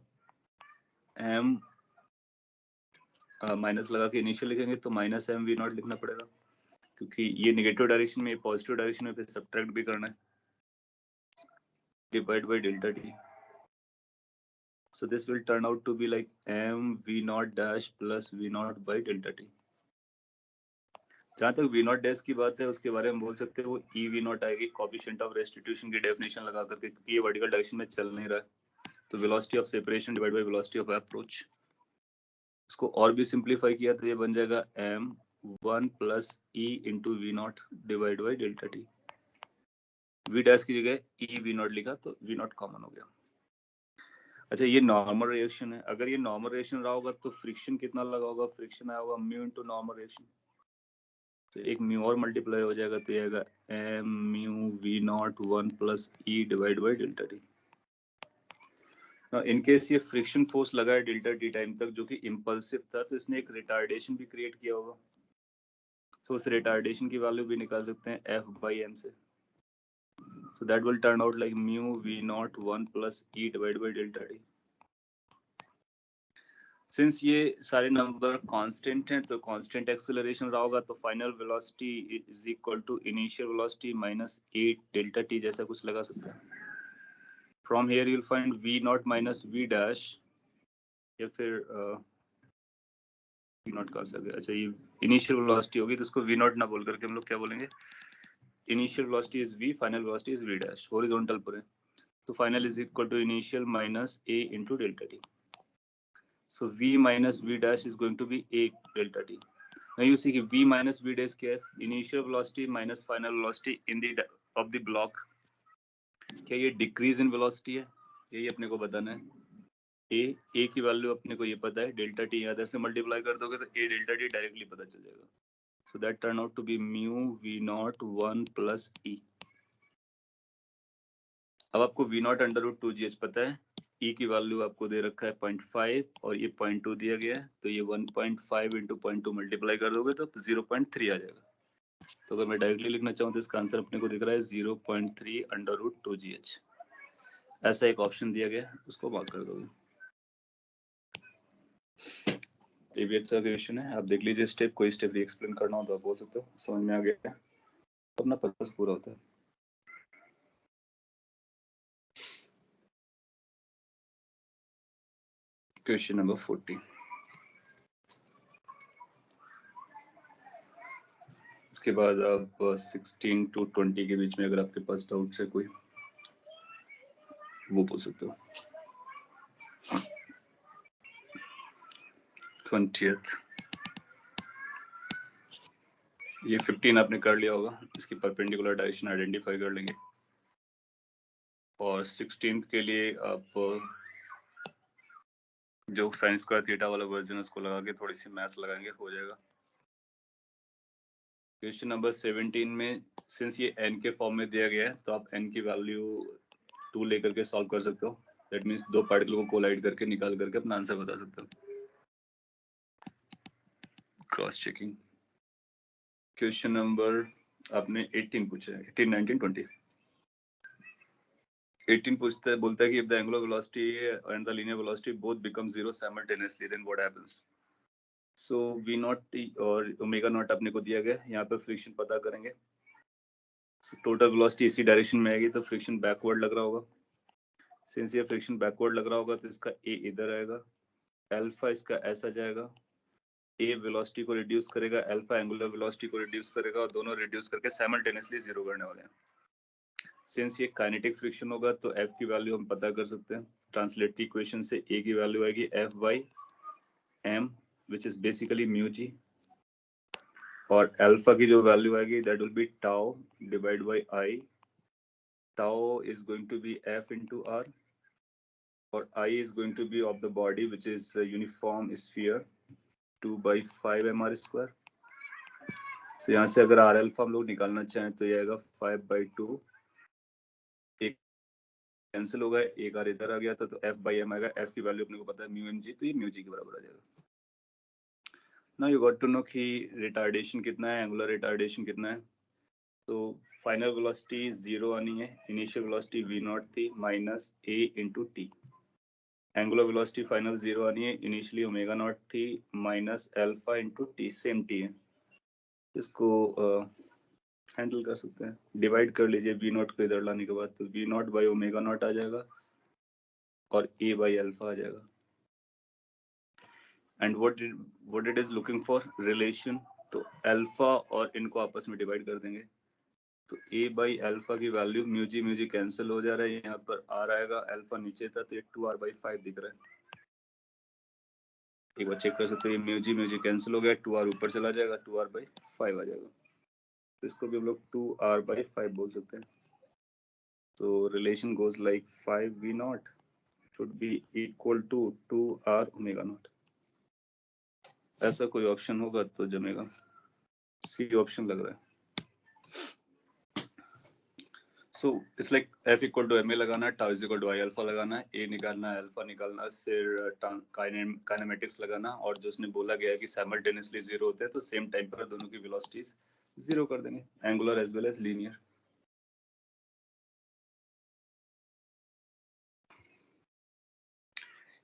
m माइनस लगा के इनिशियल लिखेंगे तो माइनस m v नॉट लिखना पड़ेगा क्योंकि ये नेगेटिव डायरेक्शन में, पॉजिटिव डायरेक्शन में, फिर सब्ट्रैक्ट भी करना है, divide by delta t। So this will turn out to be like m v naught dash plus v naught by delta t। जहाँ तक v naught dash की बात है उसके बारे में बोल सकते हैं वो e v naught आएगी कोएफिशिएंट ऑफ रेस्टिट्यूशन की डेफिनेशन लगा करके, क्योंकि ये वर्टिकल डायरेक्शन में चल नहीं रहा है, तो velocity of separation divide by velocity of approach. इसको और भी सिंपलीफाई किया तो ये बन जाएगा m1 plus e into V naught divide by delta T. v dash की जगह e v नॉट लिखा तो v नॉट कॉमन हो गया। अच्छा ये नॉर्मल रिएक्शन है, अगर ये नॉर्मल रिएक्शन रहा होगा तो फ्रिक्शन कितना लगा होगा, फ्रिक्शन आया होगा म्यू इनटू नॉर्मल रिएक्शन, तो एक म्यू और मल्टीप्लाई हो जाएगा तो ये आएगा m mu v not 1 plus e divide by delta T. In case ये फ्रिक्शन फोर्स लगा है डेल्टा टी टाइम तक जो कि इम्पल्सिव था, तो इसने एक रिटार्डेशन भी क्रिएट किया होगा। सो उस रिटार्डेशन की वैल्यू भी निकाल सकते हैं एफ बाई एम से। So that will turn out like mu V naught 1 plus E divide by delta T. Since ये सारे नंबर कांस्टेंट हैं तो कांस्टेंट एक्सेलरेशन रहा होगा, तो final velocity is equal to initial velocity minus 8 delta T जैसा कुछ लगा सकते हैं। From here you will find V naught minus V dash, या फिर वी नॉट कर सकते। अच्छा, ये इनिशियल वेलोसिटी होगी तो इसको वी नॉट ना बोल करके हम लोग क्या बोलेंगे, initial velocity is V, final velocity is V dash, horizontal पर है। तो final is equal to initial minus A into delta T. So v minus v dash is going to be a delta t. Now you see कि v minus v dash क्या है, initial velocity minus final velocity in the of the block। क्या ये decrease in velocity है, यही अपने को बताना है। a की वैल्यू अपने को ये पता है, डेल्टा टी इधर से मल्टीप्लाई कर दोगे तो a डेल्टा टी डायरेक्टली पता चल जाएगा। So that turn out to be mu v naught 1 plus e। अब आपको v naught under root 2gh पता है, e की वैल्यू आपको दे रखा है 0.5 और ये 0.2 दिया गया है, तो ये 1.5 इंटू 0.2 मल्टीप्लाई कर दोगे तो 0.3 आ जाएगा। तो अगर मैं डायरेक्टली लिखना चाहूँ तो इसका आंसर अपने को दिख रहा है 0.3 अंडर रूट 2gh। ऐसा एक ऑप्शन दिया गया, उसको मार्क कर दोगे। ये भी अच्छा क्वेश्चन है, आप देख लीजिए स्टेप, कोई स्टेप भी एक्सप्लेन करना हो तो आप बोल सकते हो, समझ में आ गया, अपना पर्पस पूरा होता है। Question number 40। उसके बाद आप 16 to 20 के बीच में अगर आपके पास डाउट है कोई, वो पूछ सकते हो। 20th, ये 15 आपने कर लिया होगा, इसकी परपेंडिकुलर डायरेक्शन आइडेंटिफाई कर लेंगे। और 16th के लिए आप जो साइन स्क्वायर थीटा वाला वर्जन है उसको लगा के थोड़ी सी मैथ्स लगाएंगे, हो जाएगा। क्वेश्चन नंबर 17 में सिंस ये n के फॉर्म में दिया गया है तो आप n की वैल्यू 2 लेकर के सॉल्व कर सकते हो। दैट मींस दो पार्टिकल को कोलाइड करके निकाल करके अपना आंसर बता सकते हो। Cross checking. क्वेश्चन नंबर आपने 18 पूछा है, 18, 19, 20। 18 पूछता है, बोलता है कि if the angular velocity and the linear velocity both become zero simultaneously then what happens। So v not और ओमेगा नॉट अपने को दिया गया, यहाँ पे फ्रिक्शन पता करेंगे। टोटल वेलोसिटी इसी डायरेक्शन में आएगी तो फ्रिक्शन बैकवर्ड लग रहा होगा। सिंस ये फ्रिक्शन बैकवर्ड लग रहा होगा तो इसका a इधर आएगा, अल्फा इसका ऐसा जाएगा, a वेलोसिटी को रिड्यूस करेगा, अल्फा एंगुलर वेलोसिटी को रिड्यूस करेगा और दोनों रिड्यूस करके साइमल्टेनियसली जीरो करने वाले हैं। सिंस ये काइनेटिक फ्रिक्शन होगा तो f की वैल्यू हम पता कर सकते हैं। ट्रांसलेटरी इक्वेशन से a की वैल्यू आएगी f by m which is basically mu g, और अल्फा की जो वैल्यू आएगी that will be tau divide by i। Tau is going to be f into r और I is going to be of the body which is a uniform sphere 2/5 mr square। So यहाँ से अगर r alpha हम लोग निकालना चाहें तो ये आएगा 5/2, एक कैंसिल होगा, एक r इधर आ गया था तो f by m आएगा। f की वैल्यू अपने को पता है म्यू एम जी, तो ये म्यू जी के बराबर आ जाएगा। Now you got to know कि रिटार्डेशन कितना है, एंगुलर रिटार्डेशन कितना है। तो फाइनल वेलोसिटी 0 आनी है, इनिशियल वेलोसिटी v नॉट थी minus a into T. Angular velocity final 0 आनी है, इनिशियली ओमेगा नॉट थी minus alpha into T, same T है। इसको हैंडल कर सकते हैं, डिवाइड कर लीजिए v नॉट को इधर लाने के बाद, तो v not by omega not आ जाएगा और a बाई अल्फा आ जाएगा। And what it is looking for relation, तो अल्फा और इनको आपस में डिवाइड कर देंगे तो a बाई अल्फा की वैल्यू म्यू जी कैंसिल हो जा रहा है, यहाँ पर r आएगा, अल्फा नीचे था तो ये 2r/5 दिख रहा है। एक बार चेक कर सकते हो, ये म्यू जी कैंसिल हो गया, 2r ऊपर चला जाएगा, 2r/5 आ जाएगा। तो इसको भी हम लोग 2r/5 बोल सकते हैं। तो relation goes like 5v naught should be equal to 2r omega naught. ऐसा कोई ऑप्शन होगा तो जमेगा, सी ऑप्शन लग रहा है। So it's like F equal to M A लगाना, tau is equal to I alpha लगाना, ए निकालना, अल्फा निकालना, फिर काइनेमेटिक्स लगाना, और जो उसने बोला गया है कि साइमल्टेनियसली जीरो होते हैं तो सेम टाइम पर दोनों की वेलोसिटीज जीरो कर देंगे, angular as well as linear.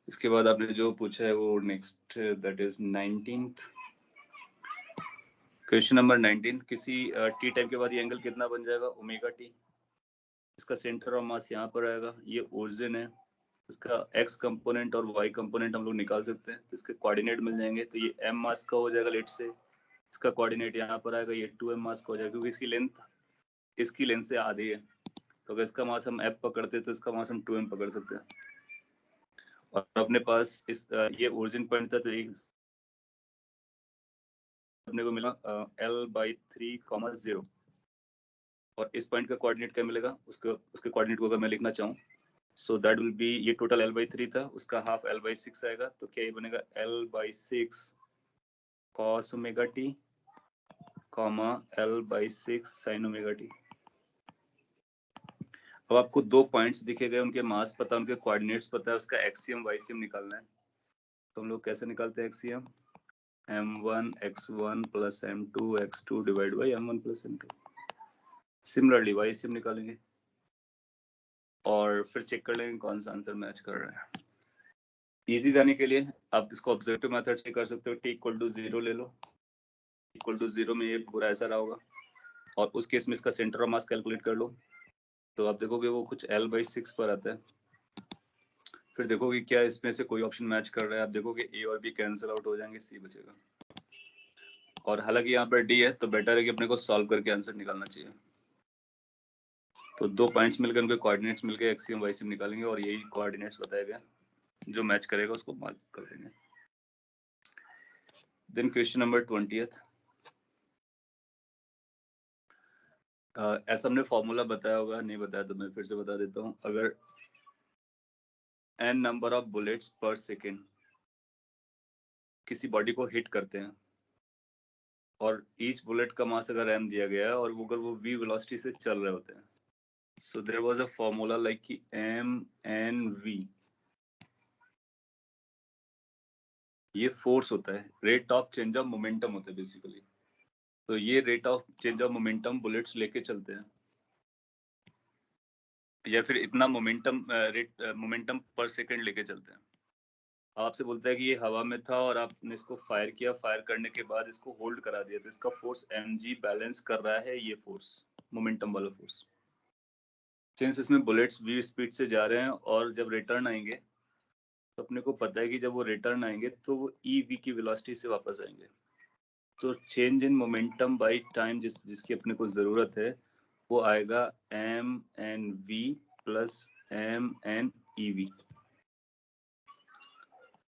इसके बाद आपने जो पूछा है वो next, that is 19th question number 19। किसी टी टाइम के बाद ये एंगल कितना बन जाएगा, ओमेगा टी। इसका सेंटर ऑफ मास यहाँ पर आएगा, ये ओरिजिन है, इसका एक्स कंपोनेंट और वाई कंपोनेंट हम लोग निकाल सकते हैं, तो इसके कोऑर्डिनेट मिल जाएंगे। तो ये एम मास का हो जाएगा लेट से, इसका कोऑर्डिनेट यहाँ पर आएगा, ये 2m मास का हो जाएगा, क्योंकि इसकी लेंथ से आधी है, तो अगर इसका मास हम f पकड़ते हैं तो इसका मास हम 2m पकड़ सकते हैं। और अपने पास इस ये ओरिजिन पॉइंट था, तो एक अपने को मिला l/3, 0, और इस पॉइंट का कोऑर्डिनेट क्या मिलेगा, उसके कोऑर्डिनेट को अगर मैं लिखना चाहूँ, सो दैट विल बी, ये टोटल l/3 था, उसका हाफ l/6 आएगा, तो क्या ये बनेगा l/6 cos omega T, l/6 sin omega T. अब आपको दो पॉइंट्स दिखे गए, उनके मास पता, उनके कोऑर्डिनेट्स पता है, उसका एक्सियम वाईसियम निकालना है। तो हम लोग कैसे निकालते हैं X C M, m1 x1 plus m2 x2 divide by m1 plus m2। Similarly Y C M निकालेंगे और फिर चेक कर लेंगे कौन सा आंसर मैच कर रहा है। इजी जाने के लिए आप इसको ऑब्जेक्टिव मेथड से कर सकते हो, t इक्वल टू 0 ले लो, इक्वल टू 0 में ये पूरा ऐसा रहा होगा, और उस केस में इसका सेंटर ऑफ मास कैलकुलेट कर लो, तो आप देखोगे वो कुछ l/6 पर आता है। फिर देखोगे क्या इसमें से कोई ऑप्शन मैच कर रहा है, आप देखोगे ए और बी कैंसिल आउट हो जाएंगे, सी बचेगा। और हालांकि यहाँ पर डी है, तो बेटर है कि अपने को सॉल्व करके आंसर निकालना चाहिए। तो दो पॉइंट्स मिलकर उनके कोऑर्डिनेट्स मिलकर एक्सियम वाईसियम निकालेंगे, और यही कोऑर्डिनेट्स बताया गया, जो मैच करेगा उसको मार्क कर देंगे। Then question number 20th। ऐसा हमने फॉर्मूला बताया होगा, नहीं बताया तो मैं फिर से बता देता हूँ। अगर n नंबर ऑफ बुलेट्स पर सेकेंड किसी बॉडी को हिट करते हैं, और ईच बुलेट का मास अगर m दिया गया है, और वो अगर वो v वेलोसिटी से चल रहे होते हैं, so there was a formula like कि m/v, ये फोर्स होता है, rate of change of momentum होता है बेसिकली। तो ये rate of change of momentum bullets लेके चलते हैं, या फिर इतना मोमेंटम मोमेंटम पर सेकंड लेके चलते हैं। आपसे बोलता है कि ये हवा में था और आपने इसको फायर किया, फायर करने के बाद इसको होल्ड करा दिया, तो इसका फोर्स mg बैलेंस कर रहा है ये फोर्स, मोमेंटम वाला फोर्स। सिंस इसमें बुलेट्स v स्पीड से जा रहे हैं, और जब रिटर्न आएंगे तो अपने को पता है कि जब वो रिटर्न आएंगे तो वो ev की वेलोसिटी से वापस आएंगे। तो change in momentum by time जिसकी अपने को जरूरत है, वो आएगा m/v plus m/ev।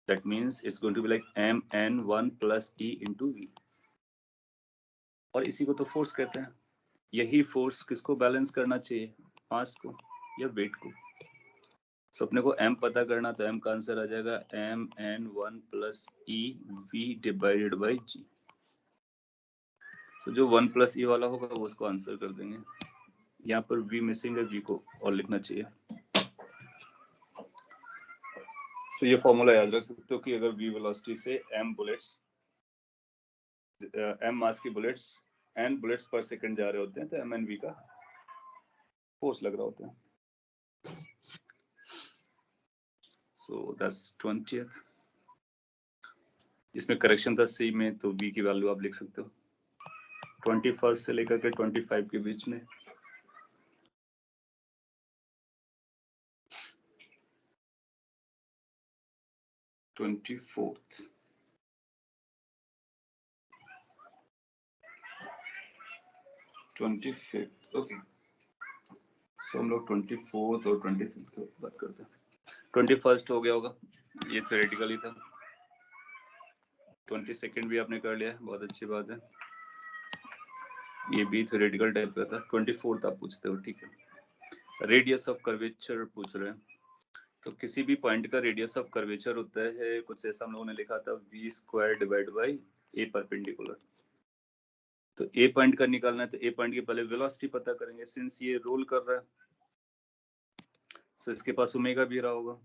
That means it's going to be like mn1 plus e into v। और इसी को तो फोर्स कहते हैं। यही फोर्स किसको बैलेंस करना चाहिए, मास को या वेट को। सो अपने को m पता करना, तो m का आंसर आ जाएगा mn1 plus e v divided by g। सो जो 1 plus e वाला होगा वो उसको आंसर कर देंगे। यहाँ पर v मिसिंग है, v को और लिखना चाहिए। तो ये फॉर्मूला याद रख सकते हो कि अगर v वेलोसिटी से m बुलेट्स, m मास की बुलेट्स n बुलेट्स पर सेकंड जा रहे होते हैं, तो mn/v का फोर्स लग रहा होता है। So that's 20th। इसमें करेक्शन था सी में, तो v की वैल्यू आप लिख सकते हो 21 से लेकर के 25 के बीच में। Twenty 25th, okay. सो हम लोग 24th और 25th की बात करते हैं। 21st हो गया होगा, ये थ्योरेटिकल ही था। 22nd भी आपने कर लिया, बहुत अच्छी बात है, ये भी थ्योरेटिकल टाइप का था। 24th आप पूछते हो, ठीक है। रेडियस ऑफ कर्वेचर पूछ रहे हैं, तो किसी भी पॉइंट का रेडियस ऑफ कर्वेचर होता है कुछ ऐसा हम लोगों ने लिखा था v² divide by a perpendicular. तो ए पॉइंट का निकालना है तो ए पॉइंट की पहले वेलोसिटी पता करेंगे। सिंस ये रोल कर रहा है तो इसके पास ओमेगा भी रहा होगा।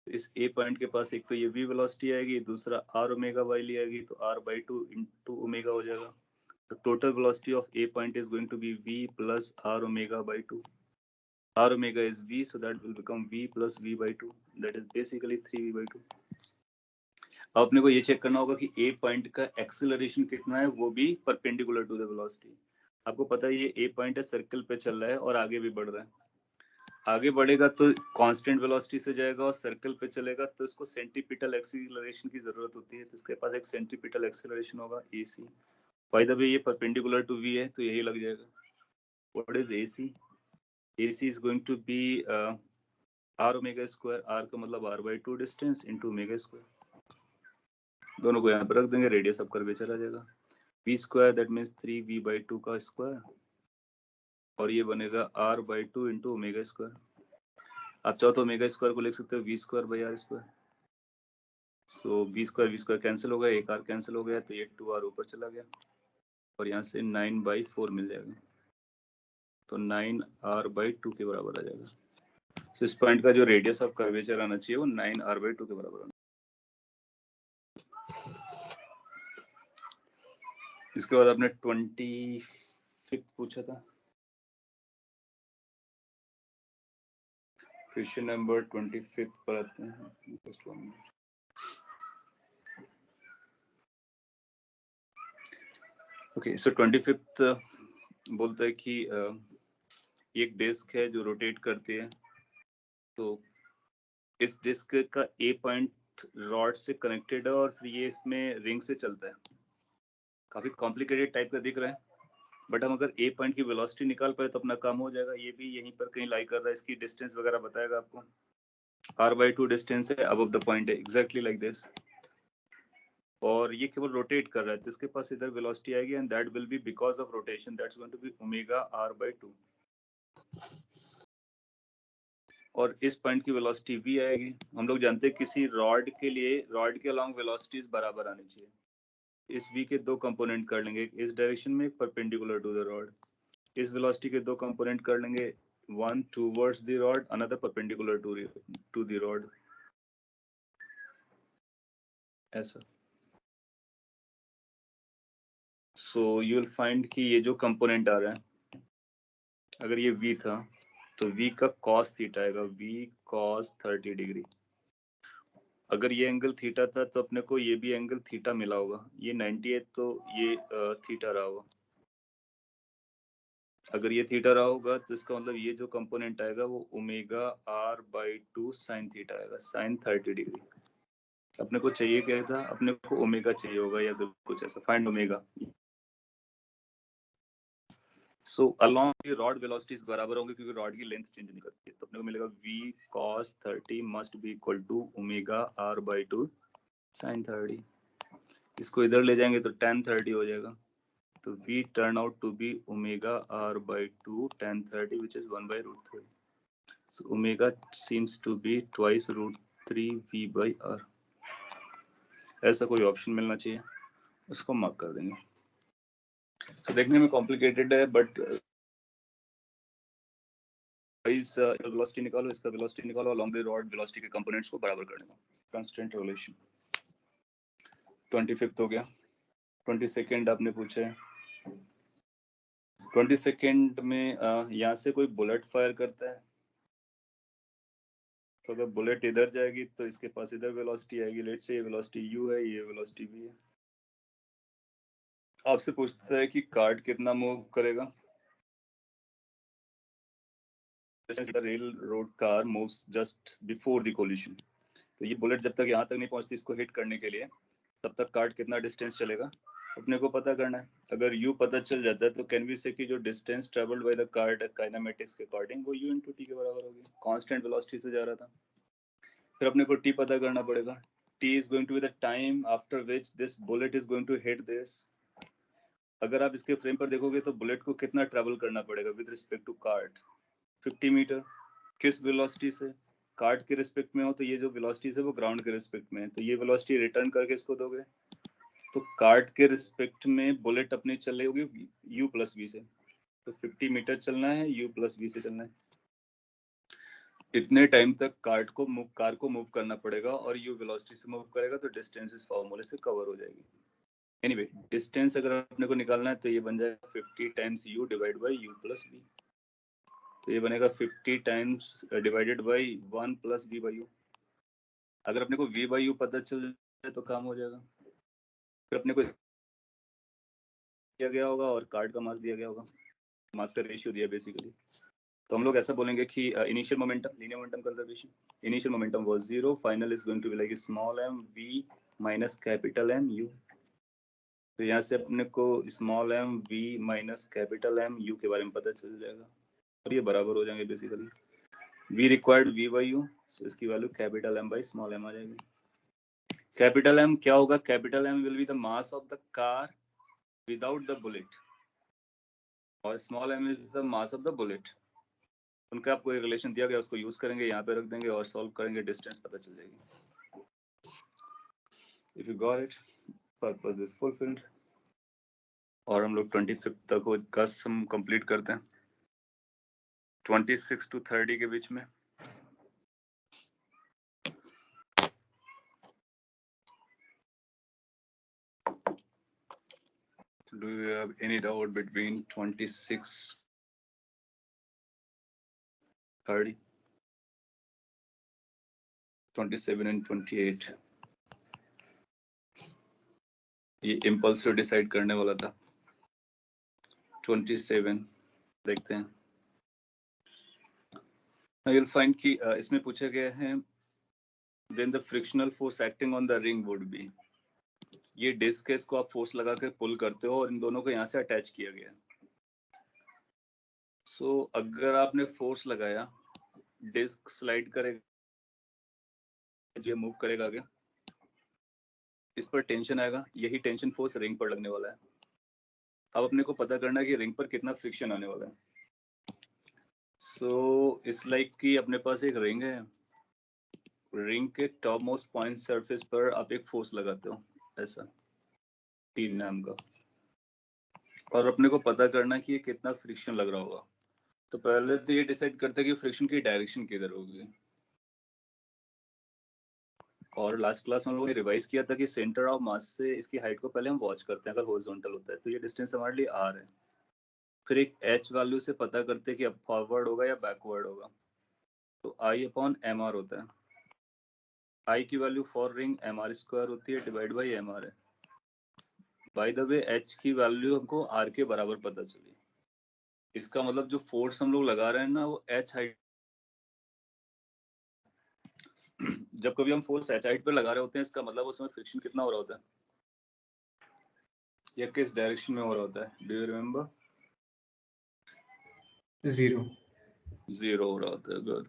इस ए पॉइंट के पास एक तो ये v वेलोसिटी आएगी, दूसरा r ओमेगा y ली आएगी, तो r/2 इंटू ओमेगा हो जाएगा। तो total velocity of a point is going to be v plus r omega by 2. r omega is v, so that will become v plus v by 2. That is basically 3v by 2. अब अपने को ये check करना होगा कि ए point का acceleration कितना है, वो भी परपेंडिकुलर टू द वेलोसिटी। आपको पता है ये ए पॉइंट है, सर्कल पे चल रहा है और आगे भी बढ़ रहा है। आगे बढ़ेगा तो कांस्टेंट वेलोसिटी से जाएगा और सर्कल पे चलेगा तो इसको सेंटीपिटल एक्सीलरेशन की जरूरत होती है। तो इसके पास एक सेंटीपिटल एक्सीलरेशन होगा AC। बाय द वे ये परपेंडिकुलर टू V है तो यही लग जाएगा। What is AC? AC is going to be r omega square, r का मतलब r/2 distance into omega square. दोनों को यहाँ पर रख देंगे, रेडियस अब करके चला जाएगा। v square that means 3v/2 का स्क्वायर और ये बनेगा r/2 इंटू ओमेगा स्क्वायर। आप चाहो तो ओमेगा स्क्वायर को लिख सकते हो v square by r square. So v square cancel हो गया, एक r कैंसिल हो गया तो ये 2r ऊपर चला गया और यहाँ से 9/4 मिल जाएगा, तो 9r/2 के बराबर आ जाएगा। तो इस पॉइंट का जो रेडियस ऑफ कर्वेचर आना चाहिए वो 9r/2 के बराबर आना। इसके बाद आपने 25 पूछा था, क्वेश्चन नंबर 25 पर आते हैं। ओके, सो 25 बोलता है कि एक डिस्क है जो रोटेट करती है। तो इस डिस्क का ए पॉइंट रॉड से कनेक्टेड है और फिर ये इसमें रिंग से चलता है। काफी कॉम्प्लिकेटेड टाइप का दिख रहा है, बट हम अगर ए पॉइंट की वेलोसिटी निकाल पाए तो अपना काम हो जाएगा। ये भी यहीं पर कहीं लाई कर रहा है, इसकी डिस्टेंस वगैरह बताएगा आपको। r/2 डिस्टेंस है अबव द पॉइंट है, एग्जैक्टली लाइक दिस। और ये केवल रोटेट कर रहा है तो इसके पास इधर वेलोसिटी आएगी and that will be because of rotation, that's going to be omega r/2। और इस पॉइंट की वेलोसिटी v आएगी। हम लोग जानते हैं किसी रॉड के लिए रॉड के अलोंग वेलोसिटीज बराबर आनी चाहिए। इस v के दो कंपोनेंट कर लेंगे, इस डायरेक्शन में परपेंडिकुलर टू द रॉड। इस वेलोसिटी के दो कंपोनेंट कर लेंगे, one towards the rod, another perpendicular to the rod, ऐसा। So you will find कि ये जो कंपोनेंट आ रहा है, अगर ये v था तो v का cos थीटा आएगा, v cos 30 डिग्री। अगर ये एंगल थीटा था तो अपने को ये भी एंगल थीटा मिला होगा, ये 90 है तो ये थीटा रहा होगा। अगर ये थीटा रहा होगा तो इसका मतलब ये जो कंपोनेंट आएगा वो ओमेगा r/2 साइन थीटा आएगा, साइन 30 डिग्री। अपने को चाहिए क्या था, अपने को ओमेगा चाहिए होगा या कुछ ऐसा, find omega. So along the rod velocities बराबर होंगे क्योंकि रॉड की लेंथ चेंज नहीं करती है। तो अपने को मिलेगा v cos 30 must be equal to omega r/2 sine 30। इसको इधर ले जाएंगे तो tan 30 हो जाएगा। तो v turn out to be omega r/2 tan 30 which is 1/√3. So omega seems to be twice √3 v by r. ऐसा कोई ऑप्शन मिलना चाहिए, उसको मार्क कर देंगे। तो देखने में कॉम्प्लिकेटेड है बट इस वेलोसिटी निकालो, इसका वेलोसिटी निकालो, अलोंग द रॉड वेलोसिटी के कंपोनेंट्स को बराबर करने का कांस्टेंट रिलेशन। 25 हो गया। 22 आपने पूछा है। 22 में यहाँ से कोई बुलेट फायर करता है तो अगर बुलेट इधर जाएगी तो इसके पास इधर वेलोसिटी आएगी। लेट्स से ये वेलोसिटी u है, ये वेलोसिटी v है। आपसे पूछता है कि कार्ड कितना मूव करेगा। The railroad car moves just before the collision. तो ये बुलेट जब तक यहाँ तक नहीं पहुंचती इसको हिट करने के लिए, तब तक कार्ड कितना डिस्टेंस चलेगा अपने को पता करना है। अगर u पता चल जाता है तो कैन वी से कि जो distance travelled by the card kinematics के अकॉर्डिंग वो u into t के बराबर होगी। कांस्टेंट वेलोसिटी से जा रहा था, फिर अपने को t पता करना पड़ेगा। t is going to be the time after which this bullet is going to hit this. अगर आप इसके फ्रेम पर देखोगे तो बुलेट को कितना ट्रैवल करना पड़ेगा with respect to card, 50 metre. किस वेलोसिटी से, कार्ड के रिस्पेक्ट में हो तो ये जो वेलोसिटी है वो ग्राउंड के रिस्पेक्ट में है, तो ये वेलोसिटी रिटर्न करके इसको दोगे तो कार्ट के रिस्पेक्ट में बुलेट अपनी चल रही होगी u प्लस v से, तो 50 मीटर चलना है, u प्लस v से चलना है। इतने टाइम तक कार को मूव करना पड़ेगा और u वेलोसिटी से मूव करेगा तो डिस्टेंस इस फॉर्मूले से कवर हो जाएगी। एनीवे डिस्टेंस अगर अपने को निकालना है तो ये बन जाएगा 50 times u divide by u plus v, तो ये बनेगा 50 times divided by 1 plus v by u। अगर अपने को v बाई u पता चल जाए तो काम हो जाएगा। फिर अपने को दिया गया होगा और कार्ड का मास दिया गया होगा, मास का रेशियो दिया बेसिकली। तो हम लोग ऐसा बोलेंगे कि initial momentum, linear momentum conservation, initial momentum was 0, final is going to be like small m v minus capital M u। तो यहाँ से अपने को small m v minus capital M u के बारे में पता चल जाएगा और ये बराबर हो जाएंगे basically v required v by u, so इसकी value capital M by small m आ जाएगी। कैपिटल M क्या होगा? Capital M will be the mass of the car without the bullet और small m is the mass of the bullet. उनका आपको एक relation दिया गया, उसको यूज करेंगे, यहाँ पे रख देंगे और सॉल्व करेंगे, डिस्टेंस पता चल जाएगी। If you got it, purpose is fulfilled. और हम लोग 25 तक का सम कंप्लीट करते हैं, 26 to 30 के बीच में। Do you have any doubt between 26, 30, 27 and 28? ये इम्पल्स डिसाइड करने वाला था। 27 देखते हैं। You'll find कि इसमें पूछा गया है then the frictional force acting on the ring would be, ये डिस्क है, इसको आप फोर्स लगा के पुल करते हो और इन दोनों को यहाँ से अटैच किया गया है। सो अगर आपने फोर्स लगाया, डिस्क स्लाइड करेगा, ये मूव करेगा आगे, इस पर टेंशन आएगा, यही टेंशन फोर्स रिंग पर लगने वाला है। अब अपने को पता करना है कि रिंग पर कितना फ्रिक्शन आने वाला है। सो इट्स लाइक कि अपने पास एक रिंग है, रिंग के टॉप मोस्ट पॉइंट सरफेस पर आप एक फोर्स लगाते हो ऐसा T नाम का, और अपने को पता करना कि ये कितना फ्रिक्शन लग रहा होगा। तो पहले तो ये डिसाइड करते हैं कि फ्रिक्शन की डायरेक्शन किधर होगी। और लास्ट क्लास में हम लोगों ने रिवाइज किया था कि सेंटर ऑफ मास से इसकी हाइट को पहले हम वॉच करते हैं, अगर हॉरिजॉन्टल होता है तो ये डिस्टेंस हमारे लिए r है। फिर एक h वैल्यू से पता करते हैं कि अब फॉरवर्ड होगा या बैकवर्ड होगा, तो I अपॉन mr होता है। I की वैल्यू फॉर रिंग mr² होती है, डिवाइड बाई mr है। बाय द वे h की वैल्यू हमको r के बराबर पता चली, इसका मतलब जो फोर्स हम लोग लगा रहे हैं ना वो h हाइट, जब कभी हम फोर्स h हाइट पे लगा रहे होते हैं इसका मतलब उसमें फ्रिक्शन कितना हो रहा होता है या किस डायरेक्शन में हो रहा होता है? Do you remember? 0 हो रहा होता है। गुड।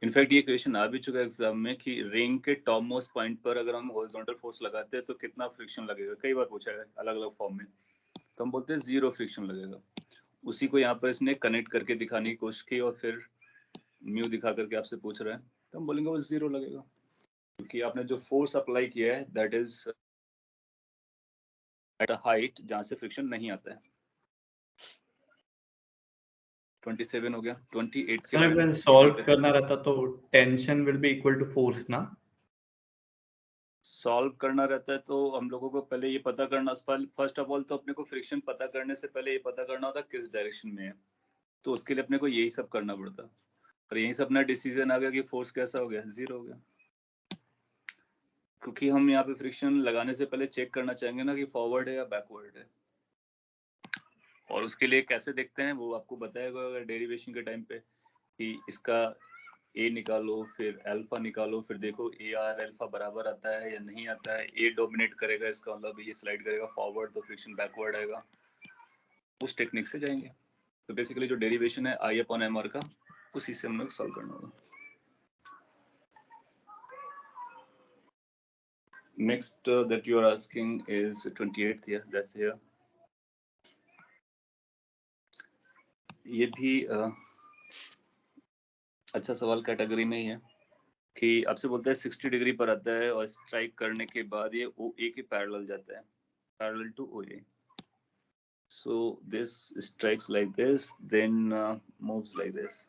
इनफैक्ट ये क्वेश्चन आ भी चुका है एग्जाम में कि रिंग के टॉप मोस्ट पॉइंट पर अगर हम हॉरिजॉन्टल फोर्स लगाते हैं तो कितना फ्रिक्शन लगेगा, कई बार पूछा है अलग अलग फॉर्म में, तो हम बोलते हैं 0 फ्रिक्शन लगेगा। उसी को यहाँ पर इसने कनेक्ट करके दिखाने की कोशिश की और फिर म्यू दिखा करके आपसे पूछ रहा है, तो हम बोलेंगे वो 0 लगेगा, क्योंकि आपने जो फोर्स अप्लाई किया है that is at a height जहाँ से फ्रिक्शन नहीं आता है। 27 हो गया। 28 सर अगर सॉल्व करना रहता तो tension will be equal to force ना? सॉल्व करना रहता है तो हम लोगों को पहले ये पता करना, फर्स्ट ऑफ ऑल तो अपने को फ्रिक्शन पता करने से पहले ये पता करना होता किस डायरेक्शन में है, तो उसके लिए अपने को यही सब करना पड़ता, और यहीं से अपना डिसीजन आ गया कि फोर्स कैसा हो गया, 0 हो गया। क्योंकि हम यहाँ पे फ्रिक्शन लगाने से पहले चेक करना चाहेंगे ना कि फॉरवर्ड है या बैकवर्ड है, और उसके लिए कैसे देखते हैं वो आपको बताएगा डेरिवेशन के टाइम पे कि इसका ए निकालो, फिर अल्फा निकालो, फिर देखो ए आर अल्फा बराबर आता है या नहीं आता है। ए डोमिनेट करेगा, इसका मतलब ये स्लाइड करेगा फॉरवर्ड, तो फ्रिक्शन बैकवर्ड आएगा। उस टेक्निक से जाएंगे। तो बेसिकली जो डेरिवेशन है आई अपॉन एम आर का, उसी से हम लोग सॉल्व करना होगा। Next that you are asking is 28th here, that's here. ये भी अच्छा सवाल कैटेगरी में ही है। कि आपसे बोलता है 60 डिग्री पर आता है और स्ट्राइक करने के बाद ये OA के पैरेलल जाता है, parallel to OA. So this strikes like this, then moves like this.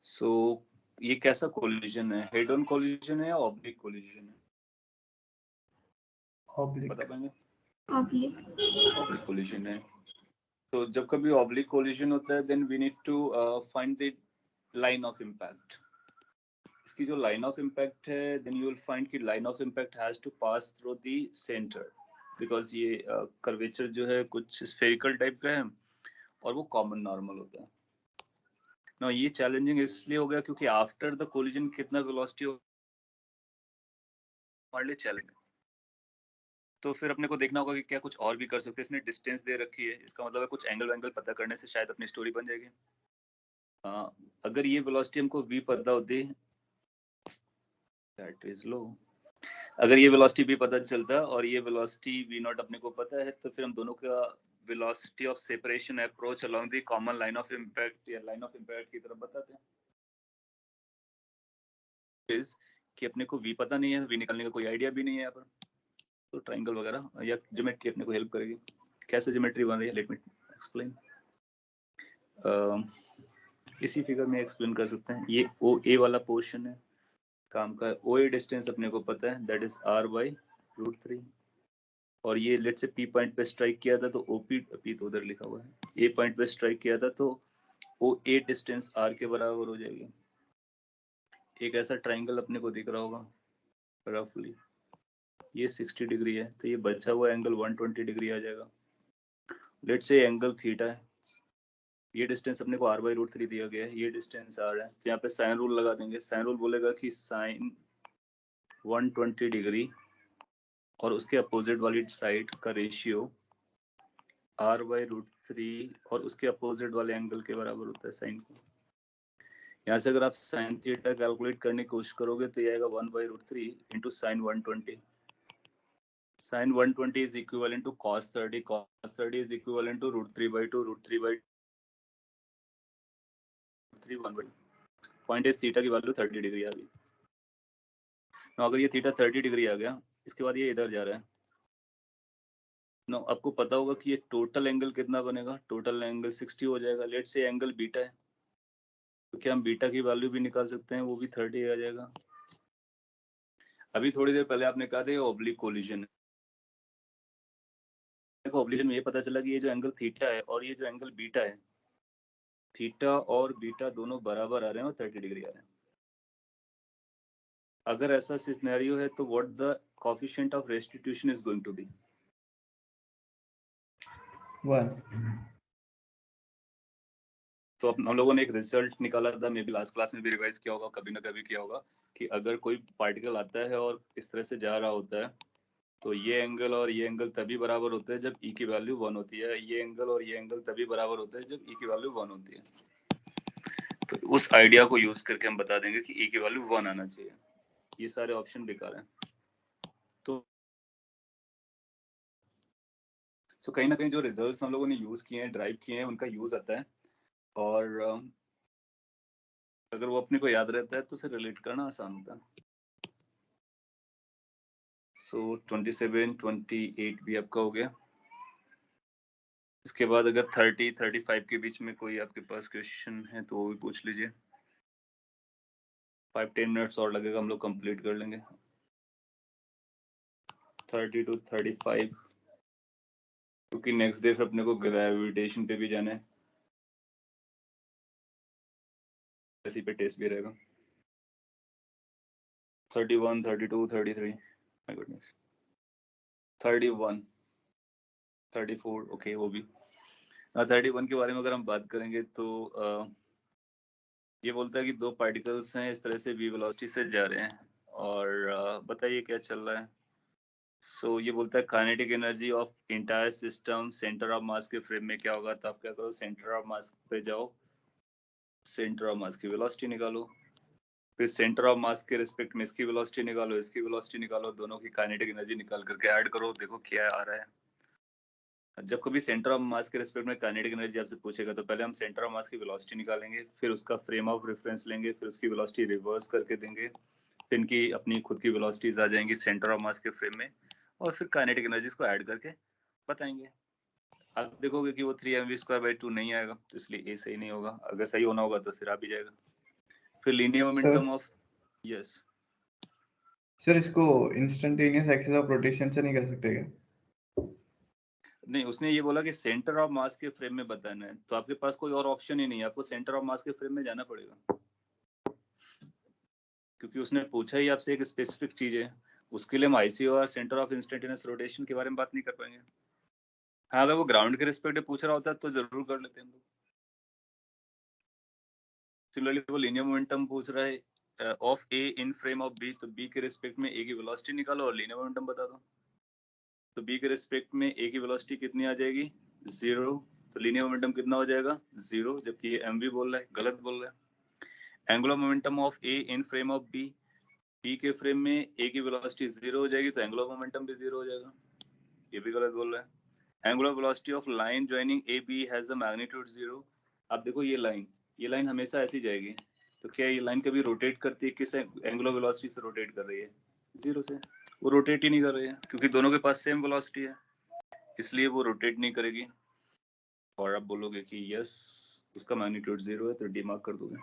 So ये कैसा कोलिजन है? हेड ऑन कोलिजन है या ऑब्लिक कोलिजन है? Oblique. बता पाएंगे? ऑब्लिक ऑब्लिक कोलिजन है. तो जब कभी ऑब्लिक कोलिजन होता है, then we need to find the line of impact. इसकी जो लाइन ऑफ इम्पैक्ट है, then you will find कि line of impact has to pass through the center, because ये कर्वेचर जो है कुछ स्फेरिकल टाइप का है और वो कॉमन नॉर्मल होता है. ना ये चैलेंजिंग इसलिए हो गया क्योंकि आफ्टर द कोलिजन कितना वेलोसिटी हमारे लिए चैलेंज. तो फिर अपने को देखना होगा कि क्या कुछ और भी कर सकते हैं. इसने डिस्टेंस दे रखी है, इसका मतलब है कुछ एंगल पता करने से शायद अपनी स्टोरी बन जाएगी. अगर ये वेलोसिटी हमको v पता होती, दैट इज लो. अगर ये वेलोसिटी v पता चलता और ये वेलोसिटी v नॉट अपने को पता है, तो फिर हम दोनों का velocity of separation approach along the common line of impact या लाइन ऑफ इम्पैक्ट की तरफ बताते हैं. कि अपने को v पता नहीं है, v निकालने का कोई आइडिया भी नहीं है यहाँ पर, तो ट्रायंगल वगैरह या ज्योमेट्री अपने को हेल्प करेगी. कैसे ज्योमेट्री बन रही है, लेट मी एक्सप्लेन. इसी फिगर में एक्सप्लेन कर सकते हैं. ये OA वाला पोर्शन है काम का. OA डिस्टेंस अपने को पता है, दैट इज r/√3. और ये लेट से P पॉइंट पे स्ट्राइक किया था तो OP, P तो उधर लिखा हुआ है, A पॉइंट पे स्ट्राइक किया था तो OA डिस्टेंस R के बराबर हो जाएगी. एक ऐसा ट्रायंगल अपने को दिख रहा होगा रफली. ये 60 डिग्री है तो ये बचा हुआ एंगल 120 डिग्री आ जाएगा. लेट से एंगल थीटा है, ये डिस्टेंस अपने को r/√3 दिया गया है, ये डिस्टेंस r है. तो यहाँ पे साइन रूल लगा देंगे. साइन रूल बोलेगा कि साइन 120 डिग्री और उसके अपोजिट वाली साइड का रेशियो r/√3 और उसके अपोजिट वाले एंगल के बराबर होता है साइन को. यहाँ से अगर आप साइन थीटा कैलकुलेट करने की कोशिश करोगे तो ये आएगा 1/√3 into sine 120. Sine 120 is equivalent to cos 30. cos 30 is equivalent to √3/2. √3/3 1/2. Point is theta की वैल्यू 30 डिग्री आ गई. अगर ये थीटा 30 डिग्री आ गया, इसके बाद ये इधर जा रहा है. नो आपको पता होगा कि ये टोटल एंगल कितना बनेगा. टोटल एंगल 60 हो जाएगा. लेट से एंगल बीटा है तो क्या हम बीटा की वैल्यू भी निकाल सकते हैं, वो भी 30 आ जाएगा. अभी थोड़ी देर पहले आपने कहा था ये ऑब्लिक कोलिजन है. ऑब्लिक में ये पता चला कि ये जो एंगल थीटा है और ये जो एंगल बीटा है, थीटा और बीटा दोनों बराबर आ रहे हैं और 30 डिग्री आ रहे हैं. अगर ऐसा सिनेरियो है तो what the coefficient of restitution is going to be? 1. तो हम लोगों ने एक रिजल्ट निकाला था, मे बी लास्ट क्लास में भी रिवाइज किया होगा, कभी ना कभी किया होगा, कि अगर कोई पार्टिकल आता है और इस तरह से जा रहा होता है तो ये एंगल और ये एंगल तभी बराबर होते हैं जब E की वैल्यू 1 होती है. ये एंगल और ये एंगल तभी बराबर होते हैं जब E की वैल्यू 1 होती है. तो उस आइडिया को यूज करके हम बता देंगे कि E की वैल्यू 1 आना चाहिए. ये सारे ऑप्शन बेकार हैं. तो कहीं ना कहीं जो रिजल्ट्स हम लोगों ने यूज किए हैं, ड्राइव किए हैं, उनका यूज आता है. और अगर वो अपने को याद रहता है तो फिर रिलेट करना आसान होता है. सो 27, 28 भी आपका हो गया. इसके बाद अगर 30, 35 के बीच में कोई आपके पास क्वेश्चन है तो वो भी पूछ लीजिए. 5-10 मिनट्स और लगेगा, हम लोग कंप्लीट कर लेंगे. 30 to 35 क्योंकि नेक्स्ट डे फिर अपने को ग्रेविटेशन पे भी जाना है, इसी पे टेस्ट भी रहेगा. 31, 32, 33, माय गुडनेस, 31, 34, ओके वो भी. 31 के बारे में अगर हम बात करेंगे तो ये बोलता है कि दो पार्टिकल्स हैं, इस तरह से v वेलोसिटी से जा रहे हैं और बताइए क्या चल रहा है. सो ये बोलता है kinetic energy of entire system centre of mass के फ्रेम में क्या होगा. तो आप क्या करो, सेंटर ऑफ मास पे जाओ, सेंटर ऑफ मास की वेलोसिटी निकालो, फिर सेंटर ऑफ मास के रिस्पेक्ट में इसकी वेलोसिटी निकालो, इसकी वेलोसिटी निकालो, दोनों की काइनेटिक एनर्जी निकाल करके ऐड करो, देखो क्या आ रहा है. जब कभी सेंटर ऑफ मास के रिस्पेक्ट में काइनेटिक एनर्जी आपसे पूछेगा तो पहले हम सेंटर ऑफ मास की वेलोसिटी निकालेंगे, फिर उसका फ्रेम ऑफ रेफरेंस लेंगे, फिर उसकी वेलोसिटी रिवर्स करके देंगे, फिर इनकी अपनी खुद की वेलोसिटीज आ जाएंगी सेंटर ऑफ मास के फ्रेम में, और फिर काइनेटिक एनर्जीज को ऐड करके बताएंगे। आप देखोगे कि वो 3mv²/2 नहीं आएगा, तो इसलिए ए सही नहीं होगा। अगर सही होना होगा तो फिर आ भी जाएगा। फिर linear momentum of, yes sir इसको इंस्टेंटेनियस एक्सिस ऑफ रोटेशन से नहीं कर सकते क्या? नहीं, उसने ये बोला कि सेंटर ऑफ मास के फ्रेम में बताना है, तो आपके पास कोई और ऑप्शन ही नहीं है, आपको सेंटर ऑफ मास के फ्रेम में जाना पड़ेगा, क्योंकि उसने पूछा ही आपसे एक स्पेसिफिक चीज है। उसके लिए हम आईसीओ और सेंटर ऑफ इंस्टेंटेनियस रोटेशन के बारे में बात नहीं कर पाएंगे। हाँ, अगर वो ग्राउंड के रिस्पेक्ट में पूछ रहा होता तो जरूर कर लेते हैं हम लोग। सिमिलरली वो लीनियर मोमेंटम पूछ रहा है of A in frame of B, तो बी के रिस्पेक्ट में ए की वेलोसिटी निकालो और लीनियर मोमेंटम बता दो। तो बी के रिस्पेक्ट में ए की वेलोसिटी कितनी आ जाएगी? 0। तो लीनियर मोमेंटम कितना हो जाएगा? 0, जबकि ये एम भी बोल रहा है, गलत बोल रहा है। Angular momentum of A in frame of B, B के फ्रेम में ए की वेलोसिटी 0 हो जाएगी, तो एंगुलर मोमेंटम भी 0 हो जाएगा, ये भी गलत बोल रहा है। Angular velocity of line joining A B has a magnitude 0। अब देखो ये लाइन हमेशा ऐसी जाएगी, तो क्या ये लाइन कभी रोटेट करती है? किस एंगुलर वेलोसिटी से रोटेट कर रही है? 0 से। वो रोटेट ही नहीं कर रही है, क्योंकि दोनों के पास सेम वेलोसिटी है, इसलिए वो रोटेट नहीं करेगी। और आप बोलोगे कि यस उसका मैग्नीट्यूड 0 है, तो डी मार्क कर दोगे।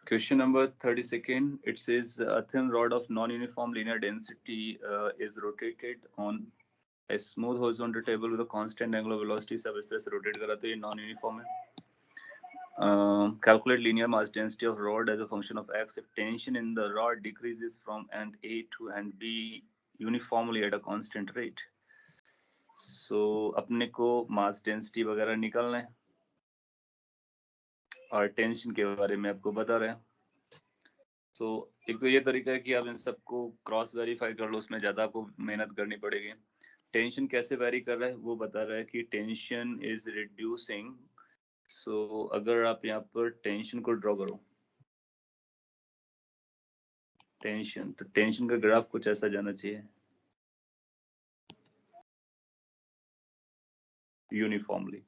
Question number 32. It says a thin rod of non-uniform linear density is rotated on a smooth horizontal table with a constant angular velocity. सब इस तरह से rotate करा तो ये non-uniform है। Calculate linear mass density of rod as a function of x if tension in the rod decreases from end A to end B uniformly at a constant rate. So अपने को mass density वगैरह निकालना है और tension के बारे में आपको बता रहे हैं। तो एक तो ये तरीका है कि आप इन सबको क्रॉस वेरीफाई कर लो, उसमें ज़्यादा आपको मेहनत करनी पड़ेगी। टेंशन कैसे वेरी कर रहा है वो बता रहा है कि टेंशन इज रिड्यूसिंग। सो अगर आप यहाँ पर टेंशन को ड्रॉ करो, टेंशन, तो टेंशन का ग्राफ कुछ ऐसा जाना चाहिए, यूनिफॉर्मली।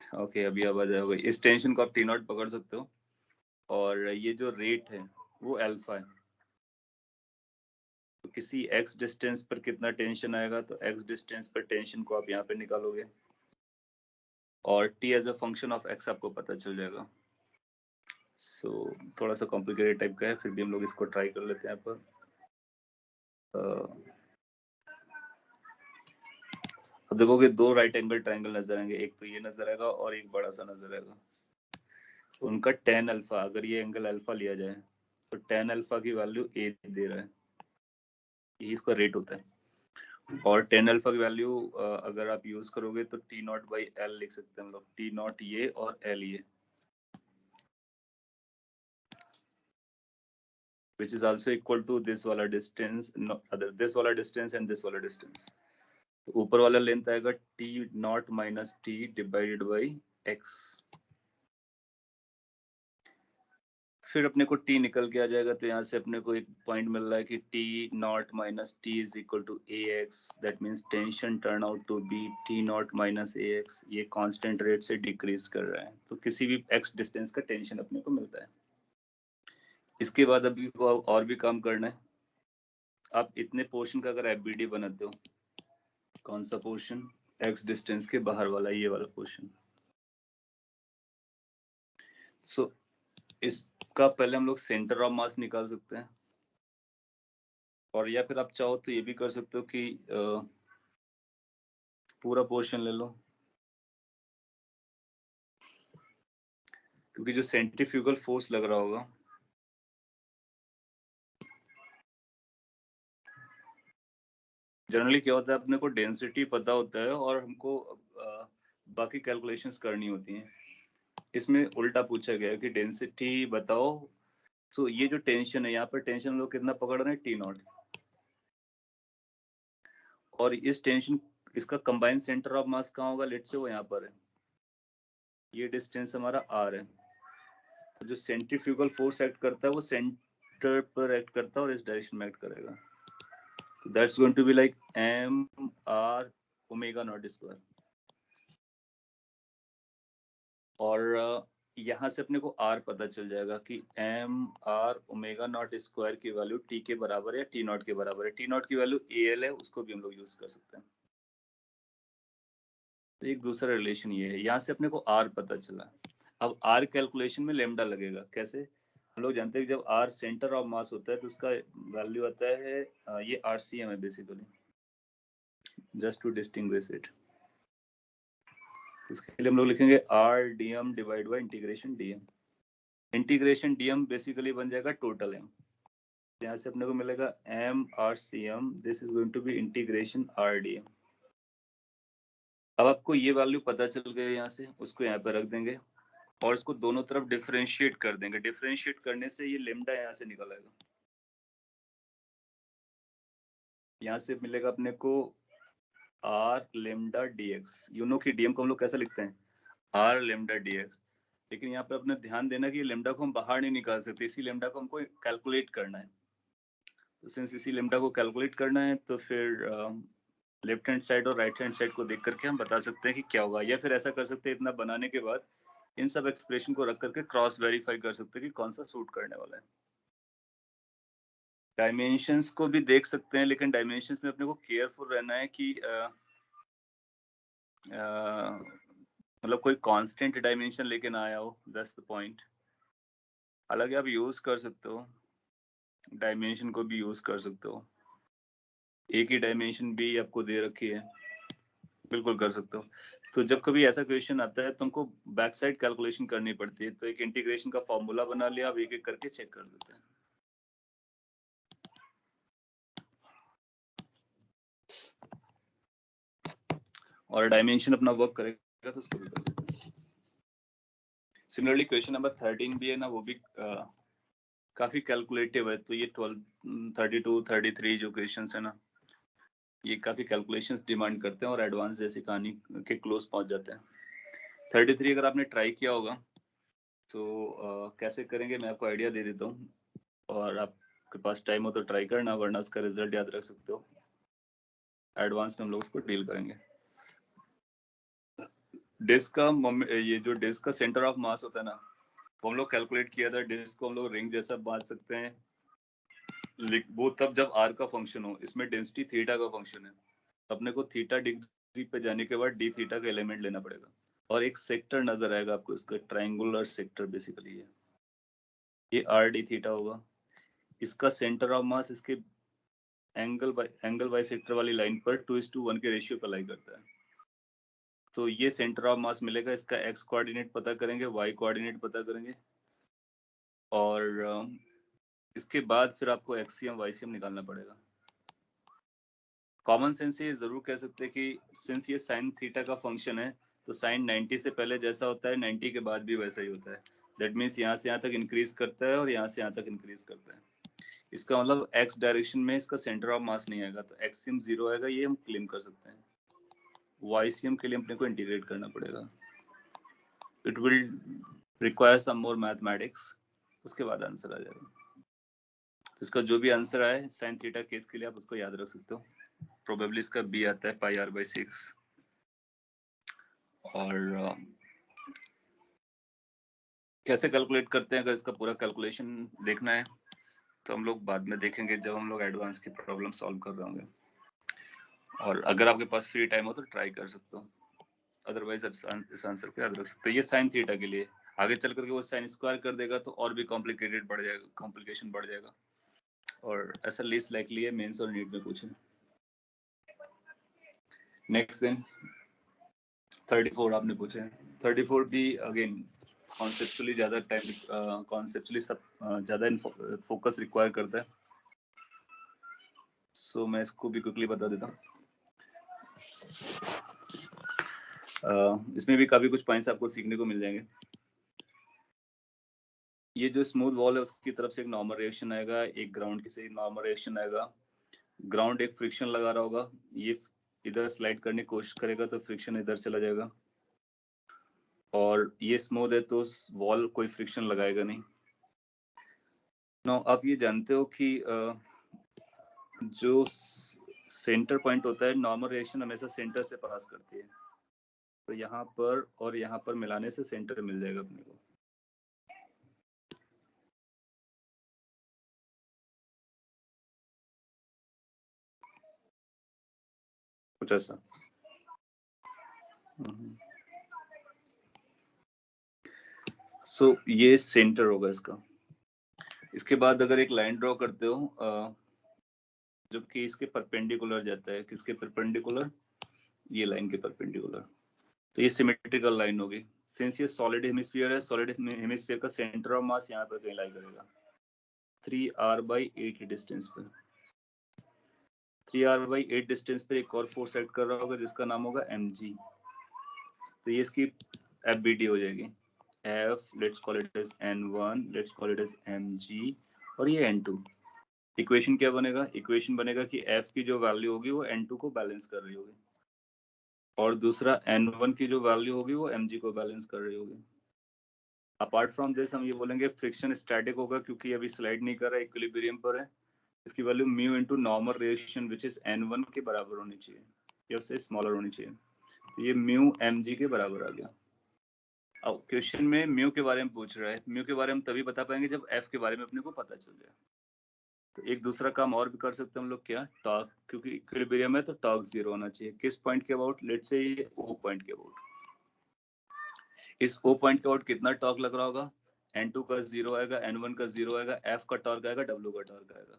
ओके, अभी अब आ जाएगा। इस टेंशन को आप टी नॉट पकड़ सकते हो, और ये जो रेट है वो अल्फा है। तो किसी एक्स डिस्टेंस पर कितना टेंशन आएगा, तो एक्स डिस्टेंस पर टेंशन को आप यहाँ पे निकालोगे, और T as a function of X आपको पता चल जाएगा। सो थोड़ा सा कॉम्प्लिकेटेड टाइप का है, फिर भी हम लोग इसको ट्राई कर लेते हैं यहाँ पर। अब देखोगे दो राइट एंगल ट्रायंगल नजर आएंगे, एक तो ये नजर आएगा और एक बड़ा सा नजर आएगा। उनका टेन अल्फा, अगर ये एंगल अल्फा लिया जाए तो टेन अल्फा की वैल्यू ए दे रहा है, यही इसका रेट होता है। और टेन अल्फा की वैल्यू अगर आप यूज करोगे तो टी नॉट बाई एल लिख सकते हैं हम लोग, टी नॉट ये और एल ये, which is also equal to this वाला distance, no, other this वाला distance and this वाला distance। तो ऊपर वाला लेंथ आएगा T naught minus T divided by x. फिर अपने को टी निकल के आ जाएगा, तो यहाँ से अपने को एक पॉइंट मिल रहा है कि T naught minus T is equal to A X. That means tension turn out to be T naught minus A X. ये कांस्टेंट रेट से डिक्रीज कर रहा है, तो किसी भी एक्स डिस्टेंस का टेंशन अपने को मिलता है। इसके बाद अभी को और भी काम करना है। आप इतने पोर्शन का अगर एफबीडी बनाते हो, कौन सा पोर्शन? एक्स डिस्टेंस के बाहर वाला, ये वाला पोर्शन। सो इसका पहले हम लोग सेंटर ऑफ मास निकाल सकते हैं, और या फिर आप चाहो तो ये भी कर सकते हो कि पूरा पोर्शन ले लो, क्योंकि जो सेंट्रीफ्यूगल फोर्स लग रहा होगा जनरली क्या होता है, अपने को डेंसिटी पता होता है और हमको बाकी कैलकुलेशंस करनी होती हैं। इसमें उल्टा पूछा गया है कि डेंसिटी बताओ। सो ये जो टेंशन है, यहाँ पर टेंशन हम लोग कितना पकड़ रहे हैं, टी नॉट, और इस टेंशन इसका कंबाइंड सेंटर ऑफ मास कहाँ होगा, लेट से वो यहाँ पर है, ये डिस्टेंस हमारा आर है। तो जो सेंट्रीफ्यूगल फोर्स एक्ट करता है वो सेंटर पर एक्ट करता है और इस डायरेक्शन में एक्ट करेगा। तो that's going to be like M R omega naught square. और यहाँ से अपने को आर पता चल जाएगा कि M R omega naught square की वैल्यू टी के बराबर है, टी नॉट के बराबर है। टी नॉट की वैल्यू ए एल है, उसको भी हम लोग यूज कर सकते हैं। तो एक दूसरा रिलेशन ये है, यहाँ से अपने को आर पता चला। अब आर कैलकुलेशन में लेमडा लगेगा। कैसे? हम लोग जानते हैं कि जब आर सेंटर ऑफ मास होता है तो उसका वैल्यू आता है ये आरसीएम है basically, just to distinguish it. इसके लिए हम लोग लिखेंगे R D M divide by integration D M. Integration D M basically बन जाएगा टोटल एम। यहाँ से अपने को मिलेगा M R C M, this is going to be integration R D M. अब आपको ये वैल्यू पता चल गई, यहाँ से उसको यहाँ पे रख देंगे और इसको दोनों तरफ डिफरेंशिएट कर देंगे। डिफरेंशिएट करने से ये लेमडा यहाँ से निकल आएगा। यहाँ से मिलेगा अपने को R lambda D X. You know कि डीएम को हम लोग कैसे लिखते हैं, आर लेमडा डी एक्स। लेकिन यहाँ पे अपने ध्यान देना कि लेमडा को हम बाहर नहीं निकाल सकते, इसी लेमडा को हमको कैलकुलेट करना है। तो सिंस इसी लेमडा को कैलकुलेट करना है तो फिर लेफ्ट हैंड साइड और राइट हैंड साइड को देख करके हम बता सकते हैं कि क्या होगा, या फिर ऐसा कर सकते हैं इतना बनाने के बाद इन सब एक्सप्रेशन को रख करके क्रॉस वेरीफाई कर सकते हैं कि कौन सा सूट करने वाला है। डायमेंशंस को भी देख सकते हैं, लेकिन डायमेंशंस में अपने को केयरफुल रहना है कि मतलब कोई कांस्टेंट डायमेंशन लेके ना आया हो, दैट्स द पॉइंट। हालांकि आप यूज कर सकते हो, डायमेंशन को भी यूज कर सकते हो, एक ही डायमेंशन भी आपको दे रखी है, बिल्कुल कर सकते हो। तो जब कभी ऐसा क्वेश्चन आता है तुमको बैक साइड कैलकुलेशन करनी पड़ती है, तो एक इंटीग्रेशन का फॉर्मूला बना लिया, अब एक एक करके चेक कर देते हैं। और डायमेंशन अपना वर्क करेगा तो उसको भी कर सकते हैं। सिमिलरली क्वेश्चन नंबर 13 भी है ना, वो भी काफी कैलकुलेटिव है। तो ये 12, 32, 33 जो क्वेश्चंस है ना, ये काफी कैलकुलेशंस डिमांड करते हैं और एडवांस जैसी कहानी के क्लोज पहुंच जाते हैं। 33 अगर आपने ट्राई किया होगा तो कैसे करेंगे मैं आपको आइडिया दे देता हूँ, और आपके पास टाइम हो तो ट्राई करना, वरना उसका रिजल्ट याद रख सकते हो। एडवांस में हम लोग उसको डील करेंगे। डिस्क का ये जो डिस्क का सेंटर ऑफ मास होता है ना, वो हम लोग कैलकुलेट किया था। डिस्क को हम लोग रिंग जैसा बांध सकते हैं, वो तब जब आर का फंक्शन हो। इसमें डेंसिटी थीटा का फंक्शन है, अपने को थीटा डिग्री पे जाने के बाद डी थीटा का एलिमेंट लेना पड़ेगा, और एक सेक्टर नजर आएगा आपको, इसका ट्रायंगुलर सेक्टर बेसिकली है, ये आर डी थीटा होगा। इसका सेंटर ऑफ मास इसके एंगल बाई सेक्टर वाली लाइन पर 2:1 के रेशियो पर लाई करता है। तो ये सेंटर ऑफ मास मिलेगा, इसका एक्स कोऑर्डिनेट पता करेंगे, वाई कोऑर्डिनेट पता करेंगे, और इसके बाद फिर आपको एक्सियम वाईसीएम निकालना पड़ेगा। कॉमन सेंस से ये जरूर कह सकते हैं कि सिंस ये साइन थीटा का फंक्शन है, तो साइन 90 से पहले जैसा होता है 90 के बाद भी वैसा ही होता है। दैट मीन्स यहाँ से यहाँ तक इंक्रीज करता है और यहाँ से यहाँ तक इंक्रीज करता है। इसका मतलब एक्स डायरेक्शन में इसका सेंटर ऑफ मास नहीं आएगा, तो एक्सियम 0 आएगा, ये हम क्लेम कर सकते हैं। वाईसीएम के लिए अपने को इंटीग्रेट करना पड़ेगा, it will require some more mathematics, उसके बाद आंसर आ जाएगा। तो इसका जो भी आंसर आए साइन थीटा केस के लिए आप उसको याद रख सकते हो। प्रोबेबली इसका बी आता है पाई आर बाई 6। और कैसे कैलकुलेट करते हैं, अगर इसका पूरा कैलकुलेशन देखना है तो हम लोग बाद में देखेंगे, जब हम लोग एडवांस की प्रॉब्लम सॉल्व कर रहे होंगे। और अगर आपके पास फ्री टाइम हो तो ट्राई कर सकते हो, अदरवाइज आप इस आंसर को याद रख सकते हो। ये साइन थीटा के लिए, आगे चल करके वो साइन स्क्वायर कर देगा तो और भी कॉम्प्लिकेटेड बढ़ जाएगा, कॉम्प्लिकेशन बढ़ जाएगा, और ऐसा लीस्ट लाइकली है मेंस और नीट में पूछे। नेक्स्ट देन 34 आपने पूछे। 34 भी अगेन कॉन्सेप्चुअली ज़्यादा टाइम, कॉन्सेप्चुअली सब ज़्यादा फोकस रिक्वायर करता है। सो मैं इसको भी क्विकली बता देता हूँ। इसमें भी काफी कुछ पॉइंट्स आपको सीखने को मिल जाएंगे। ये जो स्मूथ वॉल है उसकी तरफ से एक नॉर्मल रिएक्शन आएगा, एक ग्राउंड की से नॉर्मल रिएक्शन आएगा। ग्राउंड एक फ्रिक्शन लगा रहा होगा, ये इधर स्लाइड करने की कोशिश करेगा तो फ्रिक्शन इधर चला जाएगा, और ये स्मूथ है तो वॉल कोई फ्रिक्शन लगाएगा नहीं। नो आप ये जानते हो कि जो सेंटर पॉइंट होता है, नॉर्मल रिएक्शन हमेशा सेंटर से पास करती है, तो यहाँ पर और यहाँ पर मिलाने से सेंटर मिल जाएगा अपने को। कुछ ऐसा। सो ये सेंटर होगा इसका। इसके बाद अगर एक लाइन ड्रॉ करते हो जो कि इसके परपेंडिकुलर जाता है, किसके परपेंडिकुलर, ये लाइन के परपेंडिकुलर, तो ये सिमेट्रिकल लाइन होगी। सिंस ये सॉलिड हेमिस्फीयर है, सॉलिड हेमिस्फीयर का सेंटर ऑफ मास यहाँ पर कहीं लाई करेगा 3r/8 डिस्टेंस पे। 3r/8 डिस्टेंस पे एक और फोर्स एक्ट कर रहा होगा जिसका नाम होगा mg। तो ये इसकी FBD हो जाएगी, F let's call it as N1, let's call it as mg, और ये N2। इक्वेशन क्या बनेगा? इक्वेशन बनेगा कि F की जो वैल्यू होगी वो N2 को बैलेंस कर रही होगी, और दूसरा N1 की जो वैल्यू होगी वो mg को बैलेंस कर रही होगी। अपार्ट फ्रॉम दिस हम ये बोलेंगे फ्रिक्शन स्टैटिक होगा, क्योंकि अभी स्लाइड नहीं कर रहा है, इक्विलिब्रियम पर है। इसकी value mu into normal reaction which is N1 के बराबर होनी चाहिए, या उससे स्मॉलर होनी चाहिए। तो ये म्यू mg के बराबर आ गया। अब क्वेश्चन में म्यू के बारे में पूछ रहा है, म्यू के बारे में तभी बता पाएंगे जब एफ के बारे में अपने को पता चल जाए। तो एक दूसरा काम और भी कर सकते हैं हम लोग, क्या, टॉर्क, क्योंकि इक्विलिब्रियम है तो टॉर्क 0 होना चाहिए। किस पॉइंट के अबाउट? लेट्स से ये O पॉइंट के अबाउट। इस O पॉइंट के अबाउट कितना टॉर्क लग रहा होगा? N2 का 0 आएगा, N1 का 0 आएगा, F का टॉर्क आएगा, W का टॉर्क आएगा।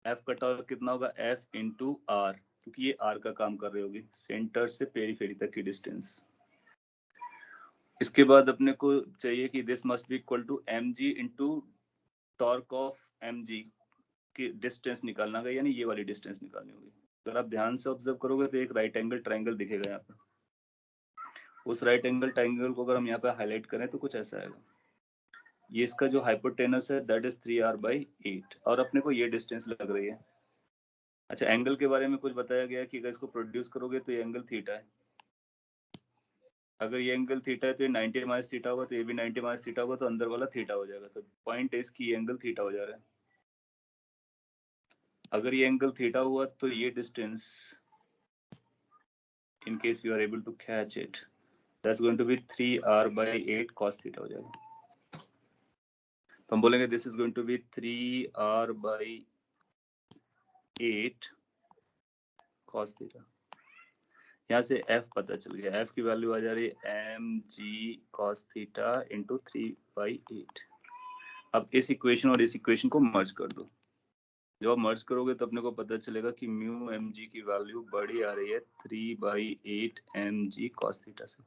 F का टॉर्क कितना होगा? F इंटू R, क्योंकि ये R का काम कर रही होगी, सेंटर से पेरीफेरी तक की डिस्टेंस। इसके बाद अपने को चाहिए कि this must be equal to mg into torque of mg की डिस्टेंस निकालना होगा, यानी ये वाली डिस्टेंस निकालनी होगी। अगर आप ध्यान से ऑब्जर्व करोगे तो एक राइट एंगल ट्रायंगल दिखेगा यहाँ पर। उस राइट एंगल ट्रायंगल को अगर हम यहाँ पे हाईलाइट करें तो कुछ ऐसा आएगा। ये इसका जो हाइपोटेनस है दैट इज 3r/8, और अपने को ये डिस्टेंस लग रही है। अच्छा, एंगल के बारे में कुछ बताया गया कि अगर इसको प्रोड्यूस करोगे तो ये एंगल थीटा है। अगर ये एंगल थीटा है तो ये 90 माइनस थीटा होगा, तो ये भी 90 माइनस थीटा होगा, तो अंदर वाला थीटा हो जाएगा। तो पॉइंट इज कि ये एंगल थीटा हो जा रहा है। अगर ये एंगल थीटा हुआ तो ये distance, in case you are able to catch it, that's going to be 3r/8 cos theta हो जाएगा। तो हम बोलेंगे this is going to be 3r/8 cos theta। यहाँ से f पता चल गया, f की वैल्यू आ जा रही है mg cos theta into 3/8। अब इस इक्वेशन और इस इक्वेशन को मर्ज कर दो। जब आप मर्ज करोगे तो अपने को पता चलेगा कि म्यू mg की वैल्यू बड़ी आ रही है 3/8 mg cos theta से।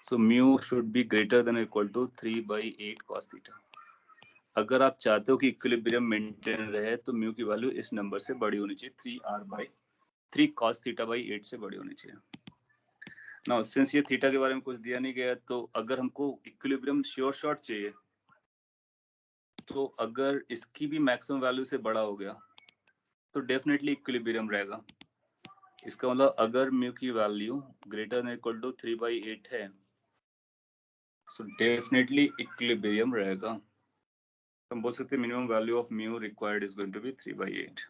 So mu should be greater than or equal to 3/8 cos theta। अगर आप चाहते हो कि इक्विलिब्रियम मेंटेन रहे तो म्यू की वैल्यू इस नंबर से बड़ी होनी चाहिए, 3 cos theta/8 से बड़ी होनी चाहिए। नाउ सिंस ये थीटा के बारे में कुछ दिया नहीं गया, तो अगर हमको इक्विलिब्रियम श्योर शॉट चाहिए, तो अगर इसकी भी मैक्सिमम वैल्यू से बड़ा हो गया तो डेफिनेटली इक्विलिब्रियम रहेगा। इसका मतलब अगर म्यू की value greater than equal to 3/8 है, सो डेफिनेटली इक्विलिब्रियम रहेगा। हम बोल सकते हैं minimum value of mu required is going to be 3/8।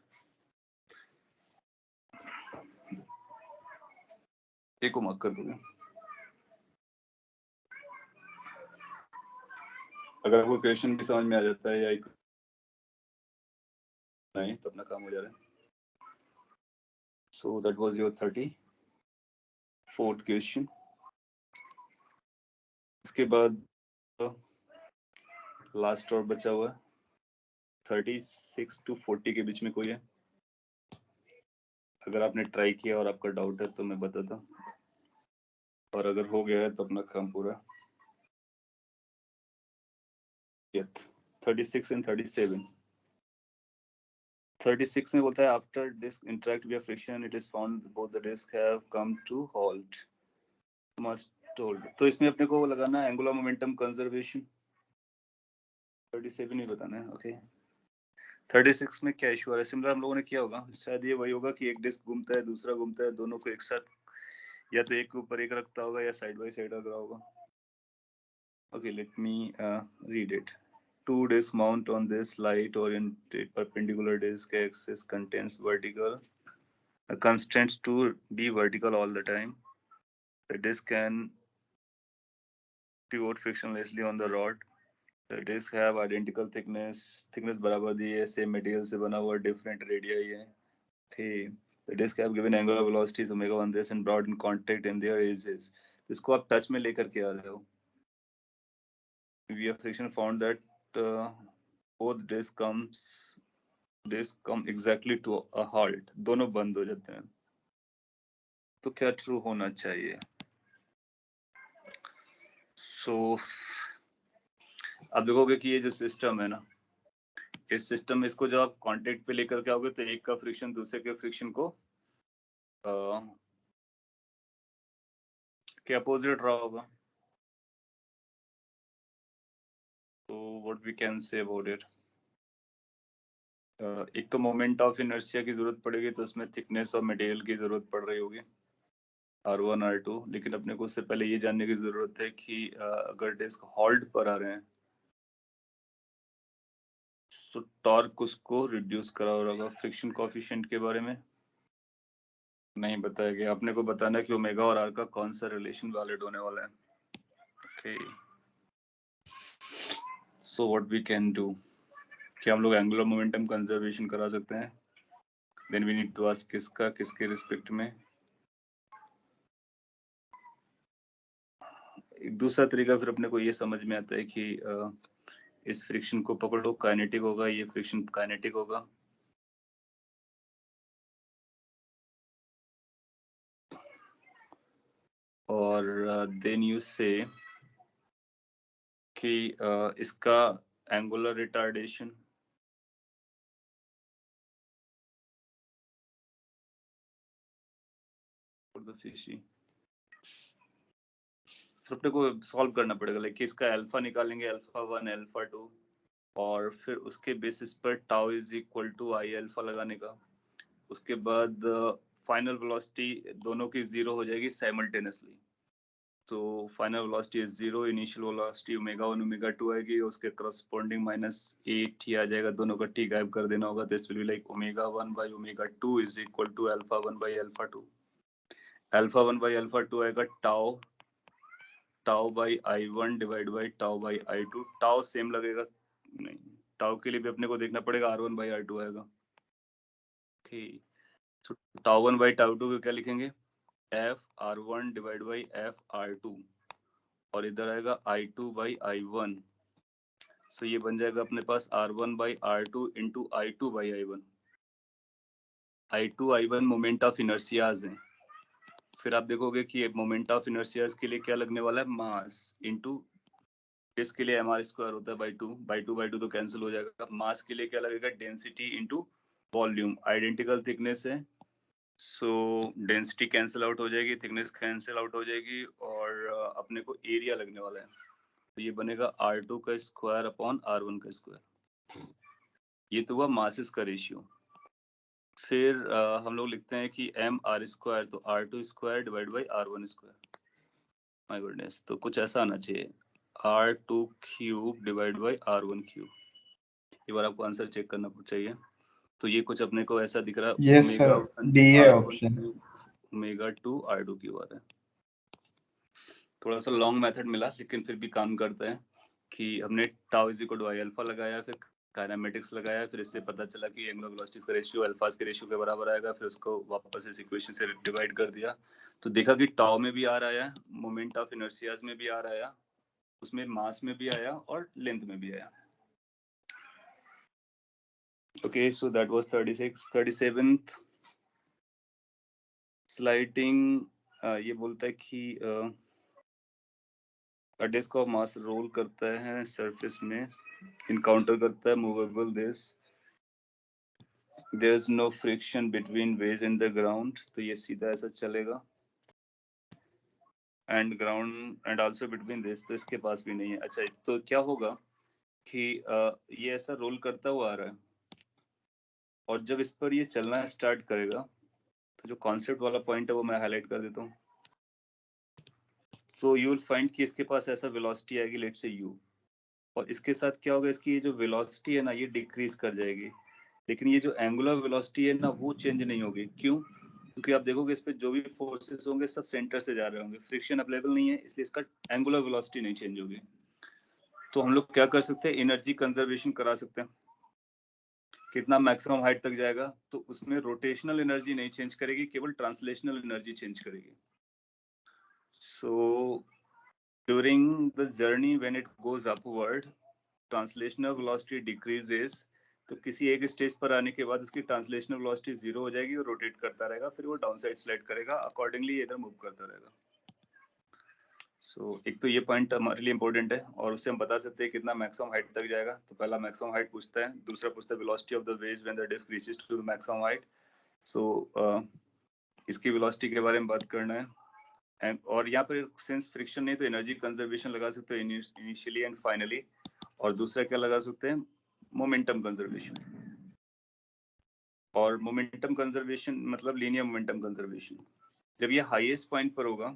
एक को मार्क कर दूंगा। अगर वो क्वेश्चन भी समझ में आ जाता है या नहीं तो अपना काम हो जा रहा है। So that was your 34th question. इसके बाद लास्ट और बचा हुआ 36 to 40 के बीच में कोई है? अगर आपने ट्राई किया और आपका डाउट है तो मैं बताता हूँ, और अगर हो गया है तो अपना काम पूरा। 36 and 37। 36 में बोलता है after disc interact with friction it is found both the disc have come to halt. Must hold. तो इसमें अपने को लगाना है एंगुलर मोमेंटम कंजर्वेशन। 37 ही बताना है। ओके 36 में क्या इशू आ रहा है? सिमिलर हम लोगों ने किया होगा, शायद ये वही होगा कि एक डिस्क घूमता है दूसरा घूमता है, दोनों को एक साथ या तो एक के ऊपर एक रखता होगा या साइड बाय साइड रख रहा होगा। Okay let me read it. Two discs mount on this light oriented perpendicular disk axis contains vertical constraints to be vertical all the time. The disk can pivot frictionlessly on the rod. The disc have identical thickness बराबर दी है, same material से बना हुआ, different radii है। Okay. The disc have given angular velocities omega on this and brought in contact in their edges. इसको आप touch में लेकर के आ रहे हो। We have friction found that both discs come exactly to a halt. दोनों बंद हो जाते हैं। तो क्या ट्रू होना चाहिए? So आप देखोगे कि ये जो सिस्टम है ना, इस सिस्टम में इसको जब आप कांटेक्ट पे लेकर के आओगे तो एक का फ्रिक्शन दूसरे के फ्रिक्शन को के अपोजिट रहा होगा। तो what we can say about it, एक तो मोमेंट ऑफ इनर्शिया की जरूरत पड़ेगी, तो उसमें थिकनेस और मटेरियल की जरूरत पड़ रही होगी R1 R2। लेकिन अपने को उससे पहले ये जानने की जरूरत है कि अगर डिस्क हॉल्ट पर आ रहे हैं तो टॉर्क उसको रिड्यूस करा होगा। फ्रिक्शन कोएफिशिएंट के बारे में नहीं बताया गया, अपने को बताना है कि ओमेगा और आर का कौन सा रिलेशन वैलिड होने वाला है। Okay so what we can do, क्या हम लोग एंगुलर मोमेंटम कंजर्वेशन करा सकते हैं? Then we need to ask किसका, किसके रिस्पेक्ट में। एक दूसरा तरीका फिर अपने को ये समझ में आता है कि इस फ्रिक्शन को पकड़ो, काइनेटिक होगा, ये फ्रिक्शन काइनेटिक होगा। और देन यू से कि इसका एंगुलर रिटार्डेशन तो अपने को सॉल्व करना पड़ेगा। लाइक इसका अल्फा निकालेंगे, अल्फा 1 अल्फा 2, और फिर उसके बेसिस पर tau is equal to I alpha लगाने का। उसके बाद फाइनल वेलोसिटी दोनों की जीरो हो जाएगी साइमल्टेनियसली। तो final velocity is zero, initial velocity omega 1 omega 2 आएगी, उसके करस्पॉन्डिंग -8 ही आ जाएगा, दोनों का टी गायब कर देना होगा। तो it will be like omega 1 by omega 2 is equal to alpha 1 by alpha 2। Alpha 1 by alpha 2 आएगा tau by I1 divide by tau by I2। Tau same लगेगा नहीं, टाउ के लिए भी अपने को देखना पड़ेगा, R1 बाई R2 आएगा। ठीक, तो टाउ 1 बाई टाउ 2 को क्या लिखेंगे, F R1 divide by F R2, और इधर आएगा I2 बाई I1। सो ये बन जाएगा अपने पास R1 by R2 into I2 by I1। I2 I1 moment of inertias हैं। फिर आप देखोगे कि मोमेंट ऑफ इनर्शियाज के लिए क्या लगने वाला है, मास इंटू, इसके लिए mr स्क्वायर होता है बाई टू तो कैंसिल हो जाएगा। मास के लिए क्या लगेगा, density into volume. Identical thickness है, सो डेंसिटी कैंसिल आउट हो जाएगी, थिकनेस कैंसिल आउट हो जाएगी, और अपने को एरिया लगने वाला है। तो ये बनेगा R2 का स्क्वायर अपॉन R1 का स्क्वायर। ये तो हुआ मासेस का रेशियो। फिर हम लोग लिखते हैं कि mr स्क्वायर, तो R2 square divide by R1 square. My goodness, तो कुछ ऐसा आना चाहिए, R2 cube divide by R1 cube. ये बार आपको आंसर चेक करना चाहिए। तो ये कुछ अपने को ऐसा दिख रहा है, यस ओमेगा सर, डी है ऑप्शन। ओमेगा 2 R2 क्यूब आ रहा है। थोड़ा सा लॉन्ग मेथड मिला, लेकिन फिर भी काम करता है कि हमने tau is equal to I alpha लगाया, फिर काइनेमेटिक्स लगाया, फिर इससे पता चला कि एंगुलर वेलोसिटीज का रेशियो अल्फास के रेशियो के बराबर आएगा। फिर उसको वापस इस इक्वेशन से डिवाइड कर दिया, तो देखा कि टाउ में भी आ रहा है, मोमेंट ऑफ इनर्शियाज में भी आ रहा है, उसमें मास में भी आया और लेंथ में भी आया। Okay, so that was 36. 37th sliding, ये बोलता है कि डिस्क ऑफ मास रोल करता है सरफेस में, इनकाउंटर करता है movable disc, there is no friction between wedge and the ground. तो ये सीधा ऐसा चलेगा। And ground and also between this, तो इसके पास भी नहीं है। अच्छा, तो क्या होगा कि ये ऐसा रोल करता हुआ आ रहा है, और जब इस पर ये चलना स्टार्ट करेगा तो जो कॉन्सेप्ट वाला पॉइंट है वो मैं हाईलाइट कर देता हूँ। सो यू विल फाइंड कि इसके पास ऐसा वेलोसिटी आएगी, लेट्स से u, और इसके साथ क्या होगा, इसकी ये जो वेलोसिटी है ना ये डिक्रीज कर जाएगी, लेकिन ये जो एंगुलर वेलोसिटी है ना वो चेंज नहीं होगी। क्यों? क्योंकि आप देखोगे इस पे जो भी फोर्सेस होंगे सब सेंटर से जा रहे होंगे, फ्रिक्शन अवेलेबल नहीं है, इसलिए इसका एंगुलर वेलोसिटी नहीं चेंज होगी। तो हम लोग क्या कर सकते हैं, एनर्जी कंजर्वेशन करा सकते हैं। कितना मैक्सिमम हाइट तक जाएगा, तो उसमें रोटेशनल एनर्जी नहीं चेंज करेगी, केवल ट्रांसलेशनल एनर्जी चेंज करेगी। So during the journey when it goes upward, translational velocity decreases, तो किसी एक स्टेज पर आने के बाद उसकी ट्रांसलेशनल वेलोसिटी 0 हो जाएगी और रोटेट करता रहेगा, फिर वो डाउन साइड स्लाइड करेगा, अकॉर्डिंगली इधर मूव करता रहेगा। सो एक तो ये पॉइंट हमारे लिए इंपॉर्टेंट है, और उससे हम बता सकते हैं कितना मैक्सिमम हाइट तक जाएगा। तो पहला मैक्सिमम हाइट पूछता है, दूसरा पूछता है velocity of the waves when the disc reaches to the maximum height. So इसकी वेलोसिटी के बारे में बात करना है। और यहाँ पर सिंस फ्रिक्शन नहीं तो एनर्जी कंजर्वेशन लगा सकते हैं इनिशियली एंड फाइनली, और दूसरा क्या लगा सकते हैं, मोमेंटम कंजर्वेशन। और मोमेंटम कंजर्वेशन मतलब लीनियर मोमेंटम कंजर्वेशन। जब ये हाईएस्ट पॉइंट पर होगा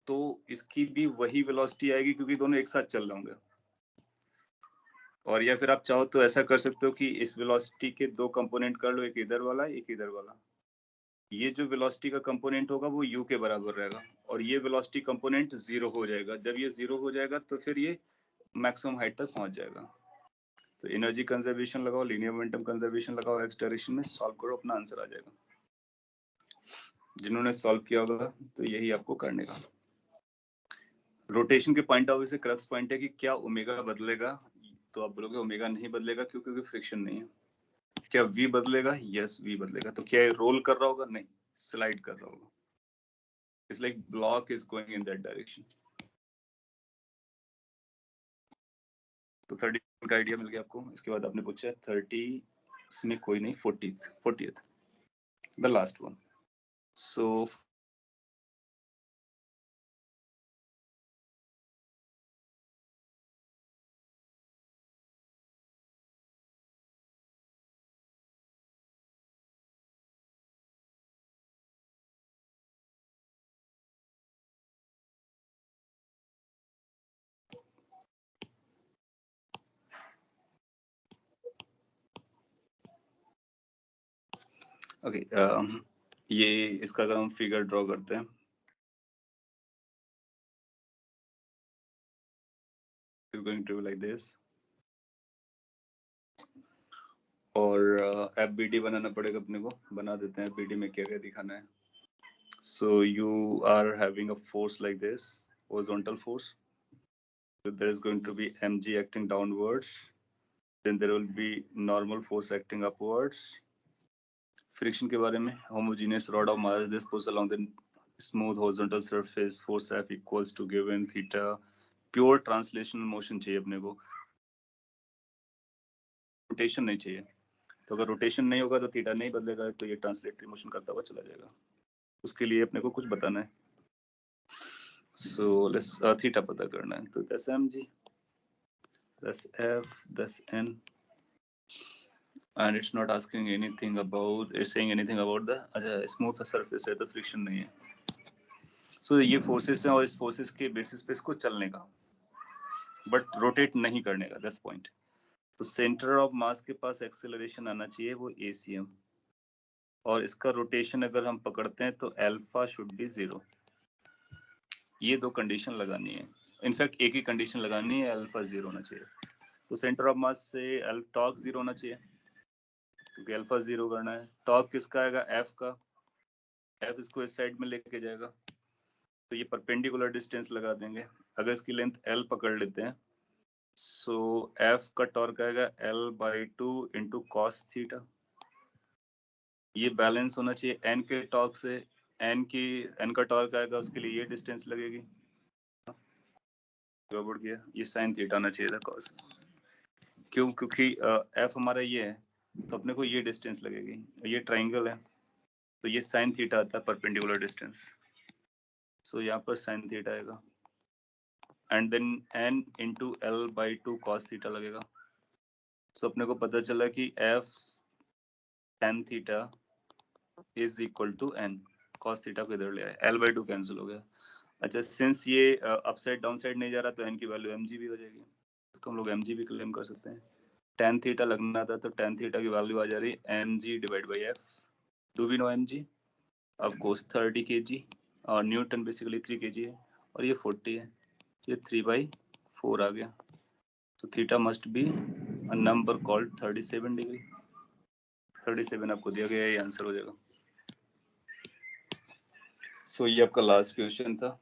तो इसकी भी वही वेलोसिटी आएगी, क्योंकि दोनों एक साथ चल रहे होंगे। और या फिर आप चाहो तो ऐसा कर सकते हो कि इस वेलोसिटी के दो कंपोनेंट कर लो, एक इधर वाला एक इधर वाला। ये जो वेलोसिटी का कंपोनेंट होगा वो u के बराबर रहेगा, और ये वेलोसिटी कंपोनेंट 0 हो जाएगा। जब ये 0 हो जाएगा तो फिर ये मैक्सिमम हाइट तक पहुंच जाएगा। तो एनर्जी कंजर्वेशन लगाओ, लीनियर मोमेंटम कंजर्वेशन लगाओ, एक्स डायरेक्शन में सॉल्व करो, अपना आंसर आ जाएगा। जिन्होंने सॉल्व किया होगा तो यही आपको करने का। रोटेशन के पॉइंट ऑफ व्यू से क्रक्स पॉइंट है कि क्या ओमेगा बदलेगा, तो आप बोलोगे ओमेगा नहीं बदलेगा, क्योंकि फ्रिक्शन नहीं है। क्या v बदलेगा? यस, v बदलेगा। तो क्या ये रोल कर रहा होगा? नहीं, स्लाइड कर रहा होगा। It's like block is going in that direction. तो 30 का आइडिया मिल गया आपको। इसके बाद आपने पूछा 30 इसमें कोई नहीं, 40th the last one. So okay, ये इसका अगर हम फिगर ड्रॉ करते हैं, is going to be like this, और एफबीडी बनाना पड़ेगा अपने को। बना देते हैं एफबीडी में क्या क्या दिखाना है। So you are having a force like this, horizontal force. So there is going to be mg acting downwards, then there will be normal force acting upwards. Friction के बारे में, homogeneous rod of mass this pulls along the smooth horizontal surface, force F equals to given theta. Pure translational motion चाहिए अपने को, rotation नहीं चाहिए। तो अगर रोटेशन नहीं होगा तो थीटा नहीं बदलेगा, तो ये ट्रांसलेटरी मोशन करता हुआ चला जाएगा। उसके लिए अपने को कुछ बताना है। सो लेट्स थीटा पता करना है। तो 10 mg, 10 f, 10 n, and it's not asking anything about, it's saying anything about the अच्छा स्मूथ सरफेस है तो फ्रिक्शन नहीं है। सो ये फोर्सेस हैं और इस फोर्सेस के बेसिस पे इसको चलने का, बट रोटेट नहीं करने का। 10 पॉइंट। तो सेंटर ऑफ मास के पास एक्सेलरेशन आना चाहिए, वो ACM, और इसका रोटेशन अगर हम पकड़ते हैं तो अल्फा शुड बी 0। ये दो कंडीशन लगानी है, इनफैक्ट एक ही कंडीशन लगानी है, अल्फा 0 होना चाहिए। तो सेंटर ऑफ मास से टॉर्क 0 होना चाहिए, क्योंकि अल्फा 0 करना है। टॉर्क किसका आएगा? F का। F इसको इस साइड में लेके जाएगा, तो ये परपेंडिकुलर डिस्टेंस लगा देंगे। अगर इसकी लेंथ L पकड़ लेते हैं, सो F का टॉर्क आएगा L/2 इंटू कॉस थीटा। ये बैलेंस होना चाहिए N के टॉर्क से। N का टॉर्क आएगा, उसके लिए ये डिस्टेंस लगेगी। गड़बड़ किया, ये साइन थीटा आना चाहिए था कॉस। क्यों? क्योंकि F हमारा ये है, तो अपने को ये डिस्टेंस लगेगी। ये ट्राइंगल है तो ये साइन थीटा आता है, परपेंडिकुलर डिस्टेंस। सो यहाँ पर साइन थीटा आएगा and then n into L by 2 cos theta लगेगा। सो अपने को पता चला कि f tan theta is equal to n cos theta को इधर ले आए, l बाई 2 कैंसिल हो गया। अच्छा, सिंस ये अपसाइड डाउन साइड नहीं जा रहा तो n की वैल्यू mg भी हो जाएगी, इसको हम लोग mg भी क्लेम कर सकते हैं। tan थीटा लगना था तो tan थीटा की वैल्यू आ जा रही है mg divide by f। Do we know mg? Of course 30 kg और न्यूटन बेसिकली 3 kg है और ये 40 है, ये 3/4 आ गया। तो theta must be a number called 37 degree. 37 आपको दिया गया है, ये आंसर हो जाएगा। सो ये आपका लास्ट क्वेश्चन था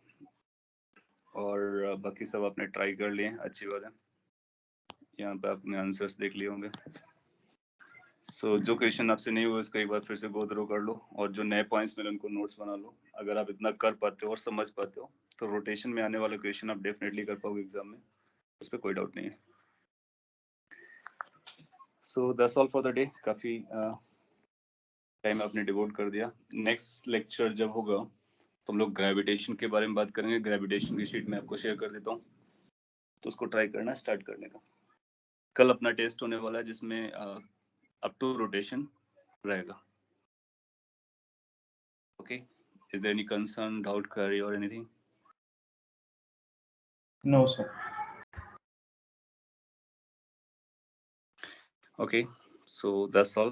और बाकी सब आपने ट्राई कर लिए, अच्छी बात है। यहाँ पे आपने आंसर्स देख लिए होंगे। सो जो क्वेश्चन आपसे नहीं हुआ उसका एक बार फिर से गो थ्रू कर लो और जो नए पॉइंट्स मिले उनको नोट्स बना लो। अगर आप इतना कर पाते हो और समझ पाते हो तो रोटेशन में आने वाले क्वेश्चन आप डेफिनेटली कर पाओगे एग्जाम में, उस पर कोई डाउट नहीं है। So that's all for the day. काफ़ी टाइम आपने डिवोट कर दिया। नेक्स्ट लेक्चर जब होगा तो हम लोग ग्रेविटेशन के बारे में बात करेंगे। ग्रेविटेशन की शीट मैं आपको शेयर कर देता हूँ, तो उसको ट्राई करना स्टार्ट करने का। कल अपना टेस्ट होने वाला है जिसमें अप टू रोटेशन रहेगा। Okay, is there any concern, doubt, query और anything? No, sir. Okay, so that's all.